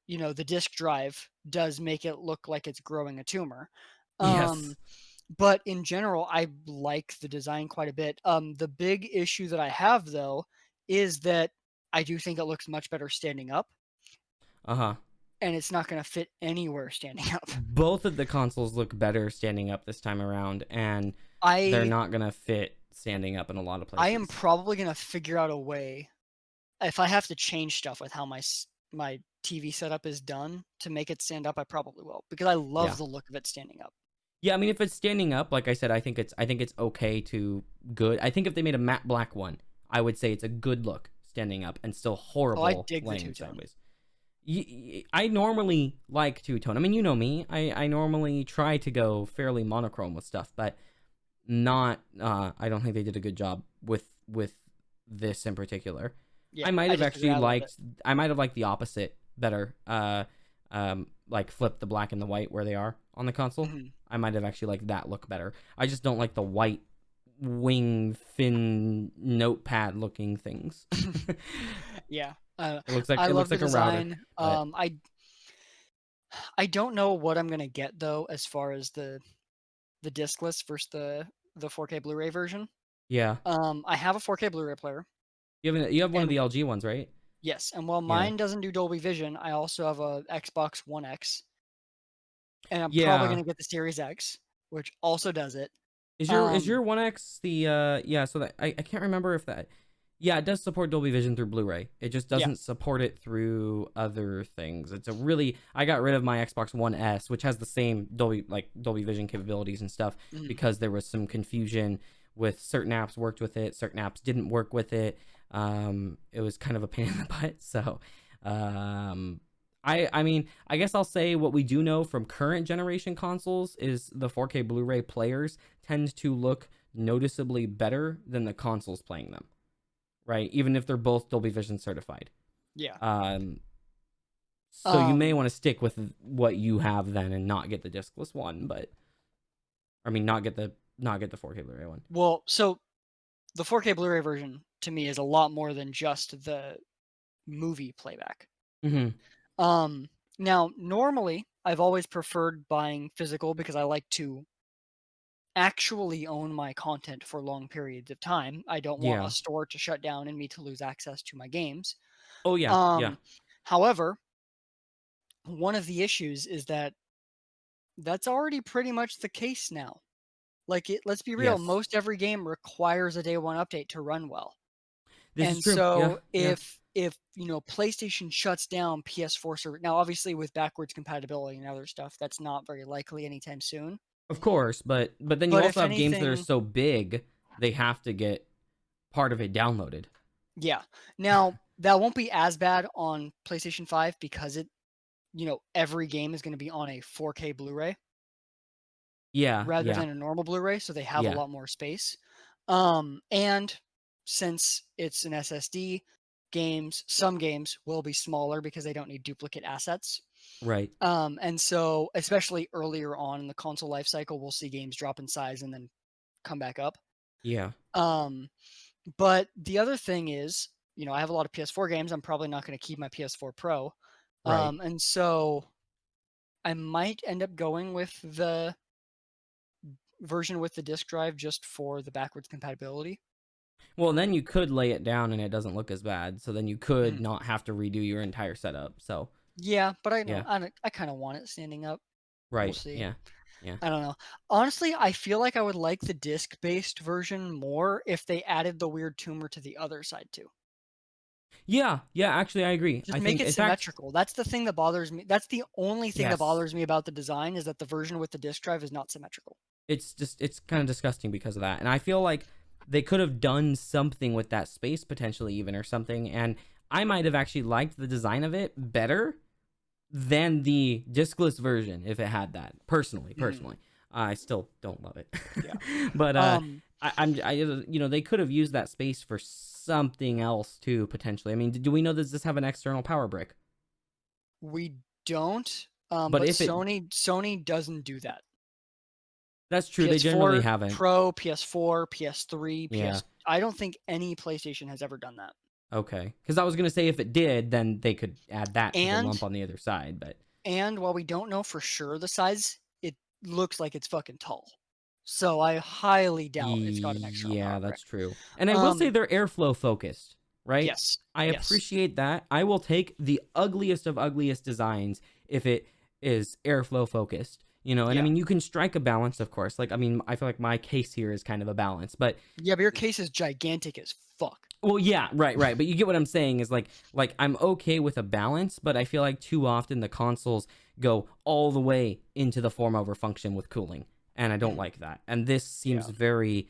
disk drive does make it look like it's growing a tumor. Um, yes, but in general, I like the design quite a bit. The big issue that I have, though, is that I do think it looks much better standing up, uh huh. and it's not going to fit anywhere standing up. Both of the consoles look better standing up this time around, and they're I not gonna fit standing up in a lot of I am places. probably going to figure out a way, if I have to change stuff with how my TV setup is done to make it stand up, I probably will, because I love Yeah. the look of it standing up. Yeah, I mean, if it's standing up, like I said, I think it's okay to good. I think if they made a matte black one, I would say it's a good look standing up and still Oh, I horrible dig the laying two tone. sideways. I normally like two tone. I mean, you know me. I normally try to go fairly monochrome with stuff, but not. I don't think they did a good job with this in particular. I Yeah, might I have disagree. actually I love it. liked. I might have liked the opposite better. Like flip the black and the white where they are on the console. Mhm. I might have actually liked that look better. I just don't like the white wing fin notepad looking things. it Yeah, looks like I it looks love the like a router, design. but I don't know what I'm gonna get, though, as far as the discless versus the 4K Blu-ray version. yeah. I have a 4K Blu-ray player, You have one of the and LG ones, right? yes, and while Yeah. mine doesn't do Dolby Vision, I also have a Xbox One X, and I'm probably Yeah. gonna get the Series X, which also does it. Is your Um, One X the yeah, so that I can't remember if that yeah, it does support Dolby Vision through Blu-ray. It just yeah, doesn't support it through other things. It's a really I got rid of my Xbox One S, which has the same Dolby Vision capabilities and stuff mhm, because there was some confusion with certain apps worked with it, certain apps didn't work with it. It was kind of a pain in the butt. So, um, I mean, I guess I'll say what we do know from current generation consoles is the 4K Blu-ray players tend to look noticeably better than the consoles playing them, right? Even if they're both Dolby Vision certified. Yeah. Um, so you may Um, want to stick with what you have then and not get the discless one, but I mean not get the 4K Blu-ray one. well, so the 4K Blu-ray version to me is a lot more than just the movie playback. Mm-hmm. Um, Now normally I've always preferred buying physical because I like to actually own my content for long periods of time. I don't want a Yeah. store to shut down and me to lose access to my games. Oh yeah. Yeah. Um, However, one of the issues is that that's already pretty much the case now. Like let's be real, Yes. most every game requires a day one update to run well. This is And true. Yeah. so Yeah. if PlayStation shuts down PS4 server now, obviously with backwards compatibility and other stuff, that's not very likely anytime soon. Of course, but then you But also if have games that are anything, so big they have to get part of it downloaded. yeah. Now that won't be as bad on PlayStation 5 because every game is going to be on a 4K Blu-ray Yeah. rather Yeah. than a normal Blu-ray, so they have a Yeah. lot more space. And since it's an SSD, some games will be smaller because they don't need duplicate assets. Right. And so, especially earlier on in the console life cycle, we'll see games drop in size and then come back up. Yeah. Um, but the other thing is, I have a lot of PS4 games. I'm probably not going to keep my PS4 Pro. Right. And so I might end up going with the version with the disk drive just for the backwards compatibility. Well, then you could lay it down and it doesn't look as bad. So then you could Mhm. not have to redo your entire setup. So, Yeah, but I know yeah. I kind of want it standing up. We'll Right. see. Yeah. Yeah. I don't know. Honestly, I feel like I would like the disc-based version more if they added the weird tumor to the other side too. Yeah. Yeah, actually I agree. Just I make think it in fact, symmetrical. That's the thing that bothers me. That's the only thing that yes. bothers me about the design is that the version with the disk drive is not symmetrical. It's kind of disgusting because of that. And I feel like they could have done something with that space potentially even or something, and I might have actually liked the design of it better than the discless version if it had that. Mhm. Personally, I still don't love it. Yeah. But Um, they could have used that space for something else too potentially. I mean, do we know, does this have an external power brick? we don't. But But if it, Sony doesn't do that. that's true, they generally PS4 haven't. Pro, PS4, PS3, Yeah. PS. I don't think any PlayStation has ever done that. Okay, because I was gonna say if it did, then they could add that to the lump And on the other side. But while we don't know for sure the size, it looks like it's fucking tall. So I highly doubt it's got an external yeah, power brick. that's true. And I will say Um, they're airflow focused, right? yes, I yes. appreciate that. I will take the ugliest of ugliest designs if it is airflow focused. And I Yeah. mean, you can strike a balance, of course. Like, I mean, I feel like my case here is kind of a balance, but Yeah, but your case is gigantic as fuck. well, yeah, right, right. But you get what I'm saying is like I'm okay with a balance, but I feel like too often the consoles go all the way into the form over function with cooling, and I don't Mhm. like that. And this seems Yeah. very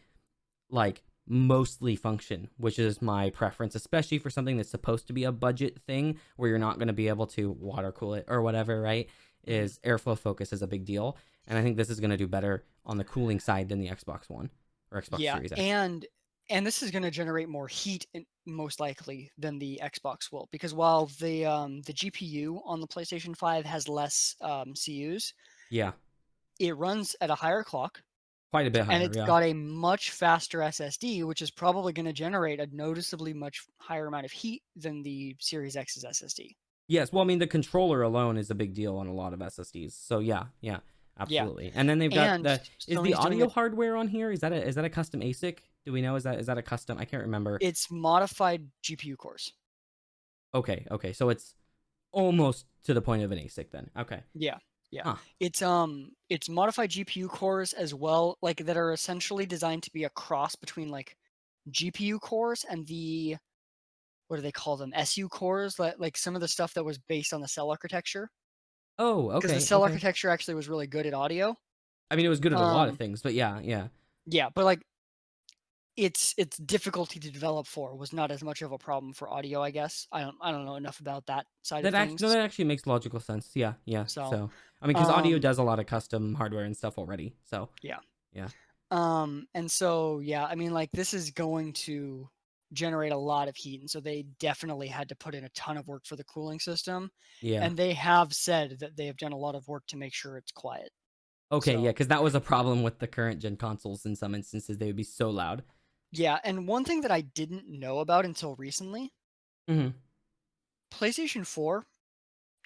like mostly function, which is my preference, especially for something that's supposed to be a budget thing where you're not going to be able to water cool it or whatever, right? Mhm. Is airflow focus is a big deal, and I think this is going to do better on the cooling side than the Xbox One or Xbox Yeah, Series X. and this is going to generate more heat most likely than the Xbox will because while the GPU on the PlayStation 5 has less CUs, Yeah, it runs at a higher clock quite a bit and higher. it's Yeah. got a much faster SSD, which is probably going to generate a noticeably much higher amount of heat than the Series X's SSD. Yes, well, I mean, the controller alone is a big deal on a lot of SSDs. So yeah, yeah, Yeah, absolutely. And then they've got and the is the Sony's doing audio a hardware on here? Is that a custom ASIC? Do we know? Is that a custom? I can't remember. it's modified GPU cores. Okay, okay, so it's almost to the point of an ASIC then. Okay, Yeah, yeah. huh? It's modified GPU cores as well, like that are essentially designed to be a cross between like GPU cores and the what do they call them? SU cores, like some of the stuff that was based on the cell architecture. Oh, Because the okay, cell okay. architecture actually was really good at audio. I mean, it was good at a lot of Um, things, but yeah, yeah, yeah, but like its difficulty to develop for was not as much of a problem for audio, I guess. I don't know enough about that side of things. That actually makes logical sense. Yeah, yeah. So, So I mean, because audio um, does a lot of custom hardware and stuff already. So yeah. yeah, And so, yeah, I mean, like, this is going to generate a lot of heat, and so they definitely had to put in a ton of work for the cooling system, yeah. and they have said that they have done a lot of work to make sure it's quiet. Okay, yeah, So, because that was a problem with the current gen consoles. In some instances, they would be so loud. yeah, and one thing that I didn't know about until recently, Hmm. PlayStation 4,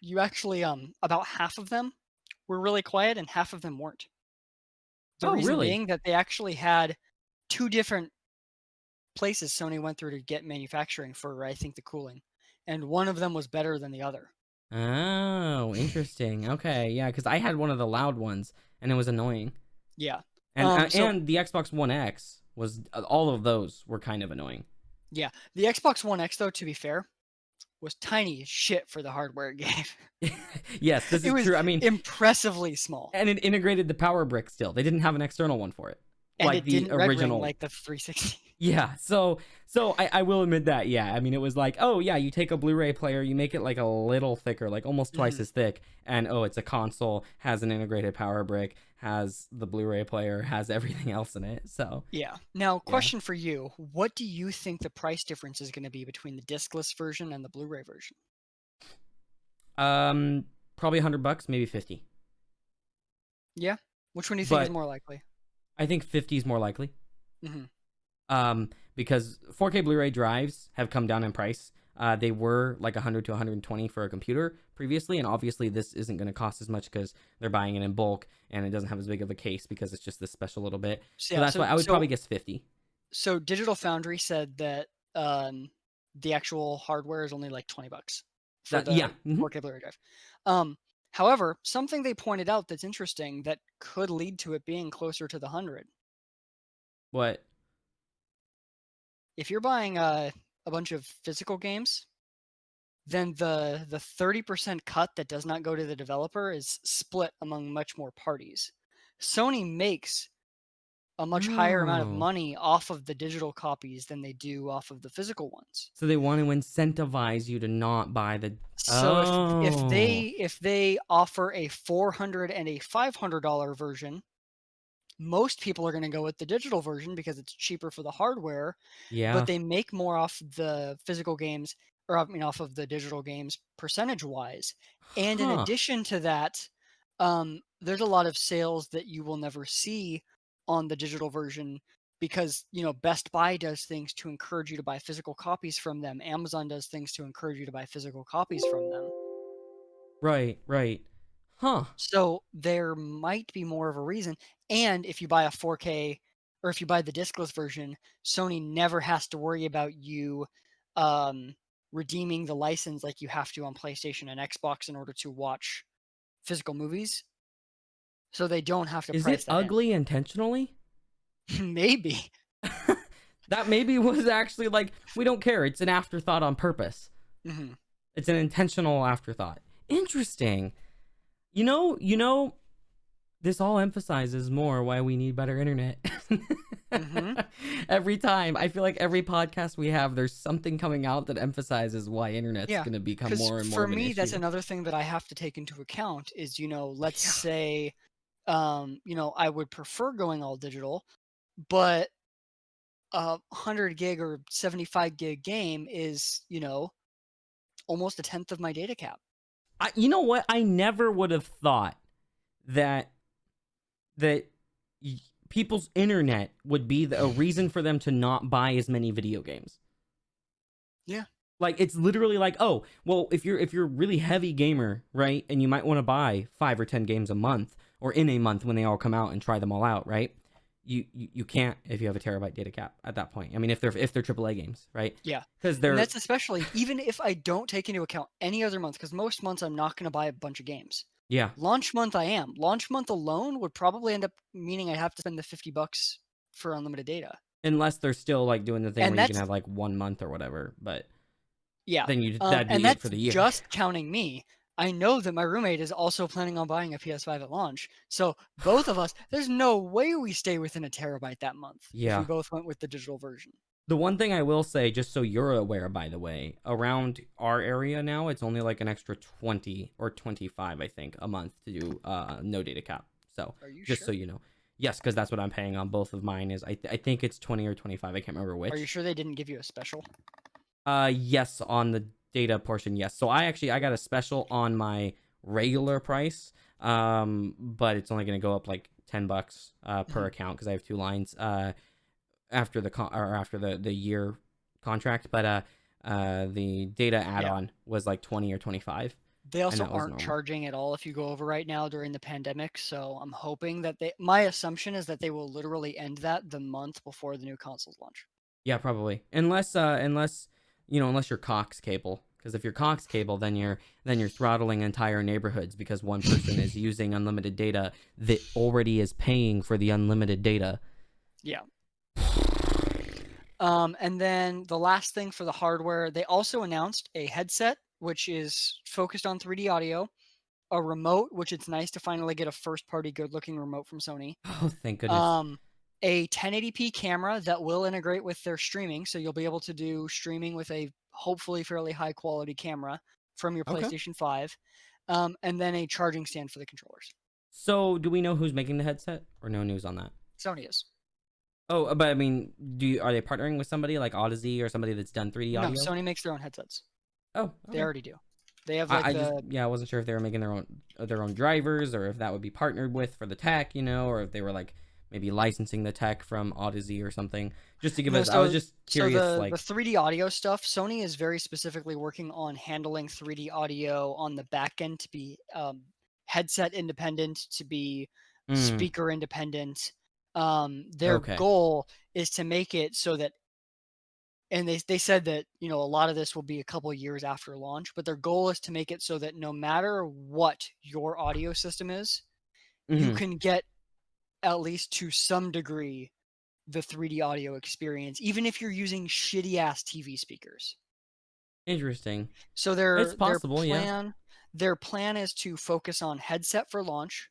you actually about half of them were really quiet and half of them weren't. The Oh, reason really? being that they actually had two different places Sony went through to get manufacturing for, I think, the cooling, and one of them was better than the other. Oh, interesting. Okay, yeah, because I had one of the loud ones, and it was annoying. Yeah. So And the Xbox One X was all of those were kind of annoying. yeah, the Xbox One X, though, to be fair, was tiny as shit for the hardware it gave. Yes, this It is was true. I mean, impressively small, and it integrated the power brick still. They didn't have an external one for it, and like it the didn't red ring original. like the 360. Yeah, so I will admit that. Yeah, I mean, it was like, oh yeah, you take a Blu-ray player, you make it like a little thicker, like almost twice Mhm. as thick, and oh, it's a console, has an integrated power brick, has the Blu-ray player, has everything else in it. So Yeah. Now, yeah, question for you: what do you think the price difference is going to be between the discless version and the Blu-ray version? um, probably $100, maybe 50, Yeah. Which one do you think is but more likely? I think 50 is more likely. Hmm. Because 4K Blu-ray drives have come down in price. They were like 100 to 120 for a computer previously, and obviously this isn't going to cost as much because they're buying it in bulk and it doesn't have as big of a case because it's just this special little bit. So So yeah. that's why I would probably guess 50. So Digital Foundry said that the actual hardware is only like $20 for That yeah. the 4K Blu-ray drive. Um, However, something they pointed out that's interesting that could lead to it being closer to the 100. What? If you're buying a bunch of physical games, then the 30% cut that does not go to the developer is split among much more parties. Sony makes a much higher amount of Oh, money off of the digital copies than they do off of the physical ones. so they want to incentivize you to not buy the. So Oh, if they offer a $400 and a $500 version, most people are going to go with the digital version because it's cheaper for the hardware, but yeah. they make more off the physical games, or I mean off of the digital games percentage wise. And in Huh. addition to that, there's a lot of sales that you will never see on the digital version because Best Buy does things to encourage you to buy physical copies from them. Amazon does things to encourage you to buy physical copies from them. Right. Right. Huh. So there might be more of a reason. And if you buy a 4K or if you buy the discless version, Sony never has to worry about you um, redeeming the license like you have to on PlayStation and Xbox in order to watch physical movies. So they don't have to Is price it that ugly intentionally? in. Maybe. That maybe was actually like, we don't care. It's an afterthought on purpose. Hmm. It's an intentional afterthought. Interesting. You know, this all emphasizes more why we need better internet. Hmm. Every time, I feel like every podcast we have, there's something coming out that emphasizes why internet's Yeah. going to become Because more and more for of an me, that's issue. another thing that I have to take into account is, let's Yeah. say, I would prefer going all digital, but a 100 gig or 75 gig game is, almost a tenth of my data cap. You know what? I never would have thought that that people's internet would be a reason for them to not buy as many video games. Yeah. Like it's literally like, oh, well, if you're a really heavy gamer, right, and you might want to buy 5 or 10 games a month or in a month when they all come out and try them all out, right? You can't if you have a terabyte data cap at that point. I mean, if they're AAA games, right? Yeah. Because And they're that's especially even if I don't take into account any other month, because most months I'm not going to buy a bunch of games. yeah, Launch month I am. Launch month alone would probably end up meaning I have to spend the $50 for unlimited data. unless they're still like doing the thing And where you can that's have like 1 month or whatever, but yeah. then you that'd And be it that's for the year. just counting me. I know that my roommate is also planning on buying a PS5 at launch. So both of us, there's no way we stay within a terabyte that month if we Yeah. both went with the digital version. The one thing I will say, just so you're aware, by the way, around our area now, it's only like an extra 20 or 25, I think, a month to do no data cap. So Are you just so sure? you know. Yes, because that's what I'm paying on both of mine. I think it's 20 or 25. I can't remember Are you which. sure they didn't give you a special? Yes, on the data portion, yes. So I got a special on my regular price, but it's only gonna go up like $10 per Mhm. account because I have two lines. After the year contract, but the data Yeah. add-on was like 20 or 25, They and also that was aren't normal. charging at all if you go over right now during the pandemic. So I'm hoping that my assumption is that they will literally end that the month before the new consoles launch. Yeah, probably. Unless unless you're Cox cable, because if you're Cox cable, then you're throttling entire neighborhoods because one person is using unlimited data that already is paying for the unlimited data. Yeah. And then the last thing for the hardware, they also announced a headset, which is focused on 3D audio, a remote, which it's nice to finally get a first party good looking remote from Sony, Oh, thank goodness. um, a 1080p camera that will integrate with their streaming. So you'll be able to do streaming with a hopefully fairly high quality camera from your Okay. PlayStation 5, and then a charging stand for the controllers. So, do we know who's making the headset, or no news on that? Sony is. Oh, but I mean, are they partnering with somebody like Odyssey or somebody that's done 3D No, audio? Sony makes their own headsets. Oh, They okay. already do. They have like I just the yeah, I wasn't sure if they were making their own drivers or if that would be partnered with for the tech, or if they were like maybe licensing the tech from Odyssey or something. Just to give no. us, I was So just so curious, the like, 3D audio stuff. Sony is very specifically working on handling 3D audio on the back end to be headset independent, to be mm, speaker independent. Their okay, goal is to make it so that, and they said that a lot of this will be a couple of years after launch, but their goal is to make it so that no matter what your audio system is, you mm-hmm. can get at least to some degree the 3D audio experience, even if you're using shitty ass TV speakers. Interesting. So It's their possible, yeah. plan is to focus on headset for launch,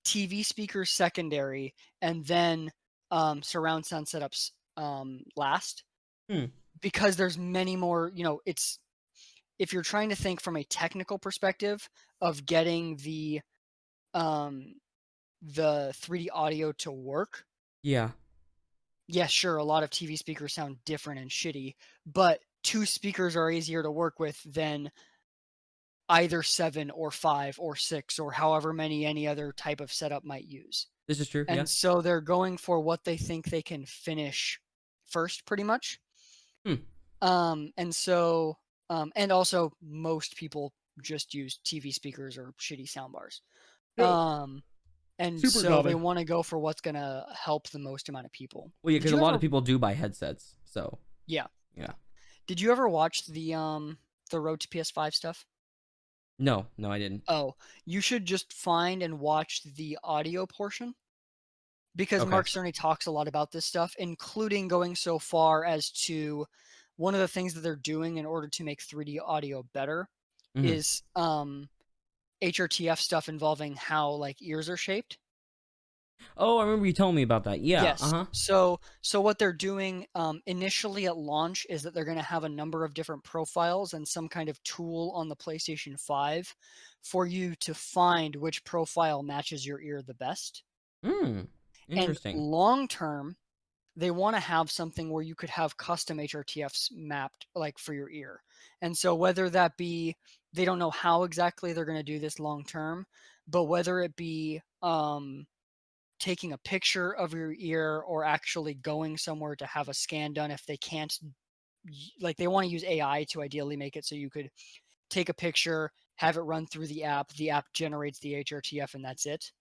TV speakers secondary, and then surround sound setups last. Hmm. Because there's many more. It's if you're trying to think from a technical perspective of getting um, the 3D audio to work, Yeah. yeah, sure, a lot of TV speakers sound different and shitty, but two speakers are easier to work with than either seven or five or six or however many any other type of setup might use. This is true. Yeah. And so they're going for what they think they can finish first, pretty much. Hmm. And so, and also most people just use TV speakers or shitty soundbars. Yep. Um, and Super so they common. want to go for what's going to help the most amount of people. Well, yeah, Did because a you lot ever? of people do buy headsets. So Yeah, yeah. yeah. Did you ever watch the Road to PS5 stuff? No, no, I didn't. Oh, you should just find and watch the audio portion because Okay. Mark Cerny talks a lot about this stuff, including going so far as to one of the things that they're doing in order to make 3D audio better Mm-hmm. is HRTF stuff involving how like ears are shaped. Oh, I remember you telling me about that. Yeah. Uh Yes. huh. So what they're doing initially at launch is that they're going to have a number of different profiles and some kind of tool on the PlayStation 5 for you to find which profile matches your ear the best. Hmm. And Interesting. long term, they want to have something where you could have custom HRTFs mapped like for your ear. And so whether that be, they don't know how exactly they're going to do this long term, but whether it be taking a picture of your ear or actually going somewhere to have a scan done if they can't, like they want to use AI to ideally make it so you could take a picture, have it run through the app generates the HRTF, and that's it.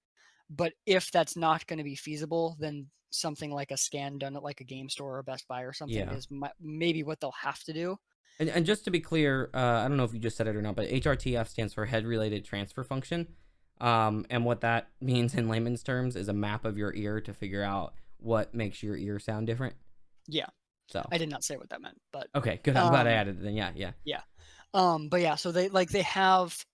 But if that's not going to be feasible, then something like a scan done at like a game store or Best Buy or something Yeah. is maybe what they'll have to do. And just to be clear, I don't know if you just said it or not, but HRTF stands for head related transfer function. And what that means in layman's terms is a map of your ear to figure out what makes your ear sound different. Yeah, So, I did not say what that meant, but okay, good. I'm glad I um, added it then. Yeah, yeah. yeah. But yeah, so they have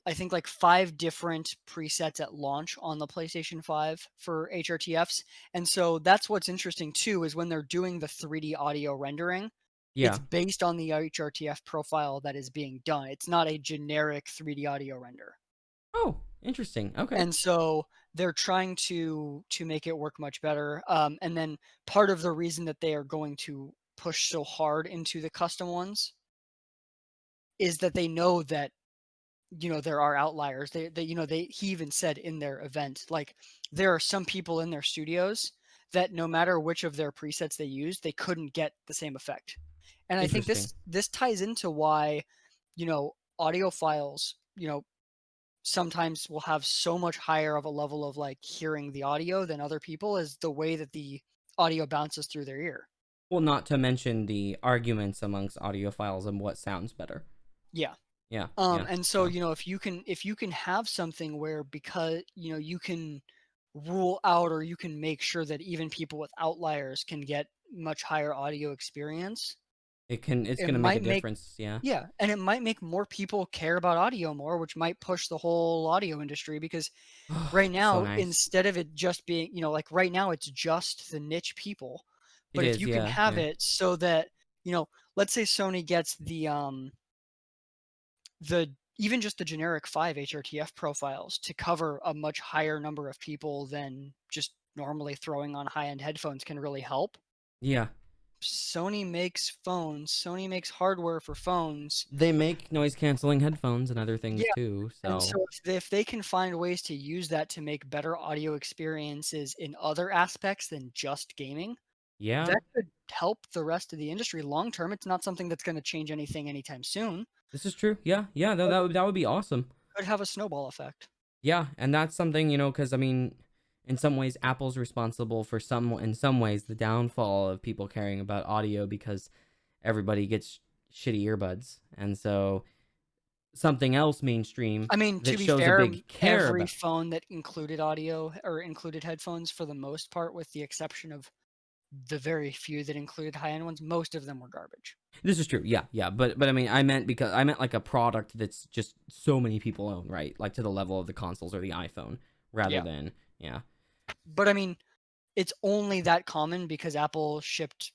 I think like 5 different presets at launch on the PlayStation 5 for HRTFs, and so that's what's interesting too is when they're doing the 3D audio rendering, it's Yeah. based on the HRTF profile that is being done. It's not a generic 3D audio render. Oh, interesting. Okay. And so they're trying to make it work much better. And then part of the reason that they are going to push so hard into the custom ones is that they know that there are outliers. He even said in their event, like there are some people in their studios that no matter which of their presets they use, they couldn't get the same effect. And I think Interesting. this ties into why, audiophiles, sometimes will have so much higher of a level of like hearing the audio than other people is the way that the audio bounces through their ear. Well, not to mention the arguments amongst audiophiles and what sounds better. Yeah. Yeah. Yeah. And so, So if you can have something where because you can rule out or you can make sure that even people with outliers can get much higher audio experience, it's it gonna make a might make difference. Yeah. yeah, and it might make more people care about audio more, which might push the whole audio industry because right So now, nice. instead of it just being, like right now it's just the niche people. It But if is. you can Yeah. have Yeah. it so that, let's say Sony gets the even just the generic 5 HRTF profiles to cover a much higher number of people than just normally throwing on high-end headphones can really help. Yeah. Sony makes hardware for phones. They make noise canceling headphones and other things Yeah, too. and So so if they can find ways to use that to make better audio experiences in other aspects than just gaming, yeah, that could help the rest of the industry long term. It's not something that's gonna change anything anytime soon, this is true. Yeah. Yeah. but That would be awesome. it could have a snowball effect. Yeah, and that's something, because I mean, in some ways, Apple's responsible for in some ways, the downfall of people caring about audio because everybody gets shitty earbuds. And so something else mainstream I mean, to that be shows a fair, big care every about. phone that included audio or included headphones for the most part, with the exception of the very few that included high-end ones, most of them were garbage. This is true. Yeah, yeah, but I mean, I meant like a product that's just so many people own, right? Like to the level of the consoles or the iPhone rather Yeah, than yeah. but I mean, it's only that common because Apple shipped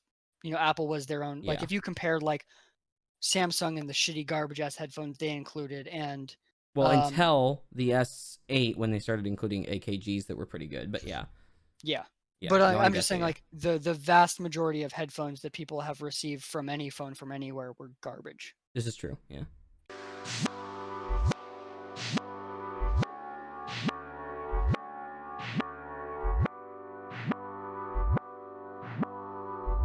Apple was their own like, Yeah. if you compared, like, Samsung and the shitty garbage ass headphones they included and, Well, um until the S8 when they started including AKGs that were pretty good, but yeah. yeah. Yeah. But No, I I'm just get you. saying, Yeah. like, the vast majority of headphones that people have received from any phone from anywhere were garbage. This is true. Yeah.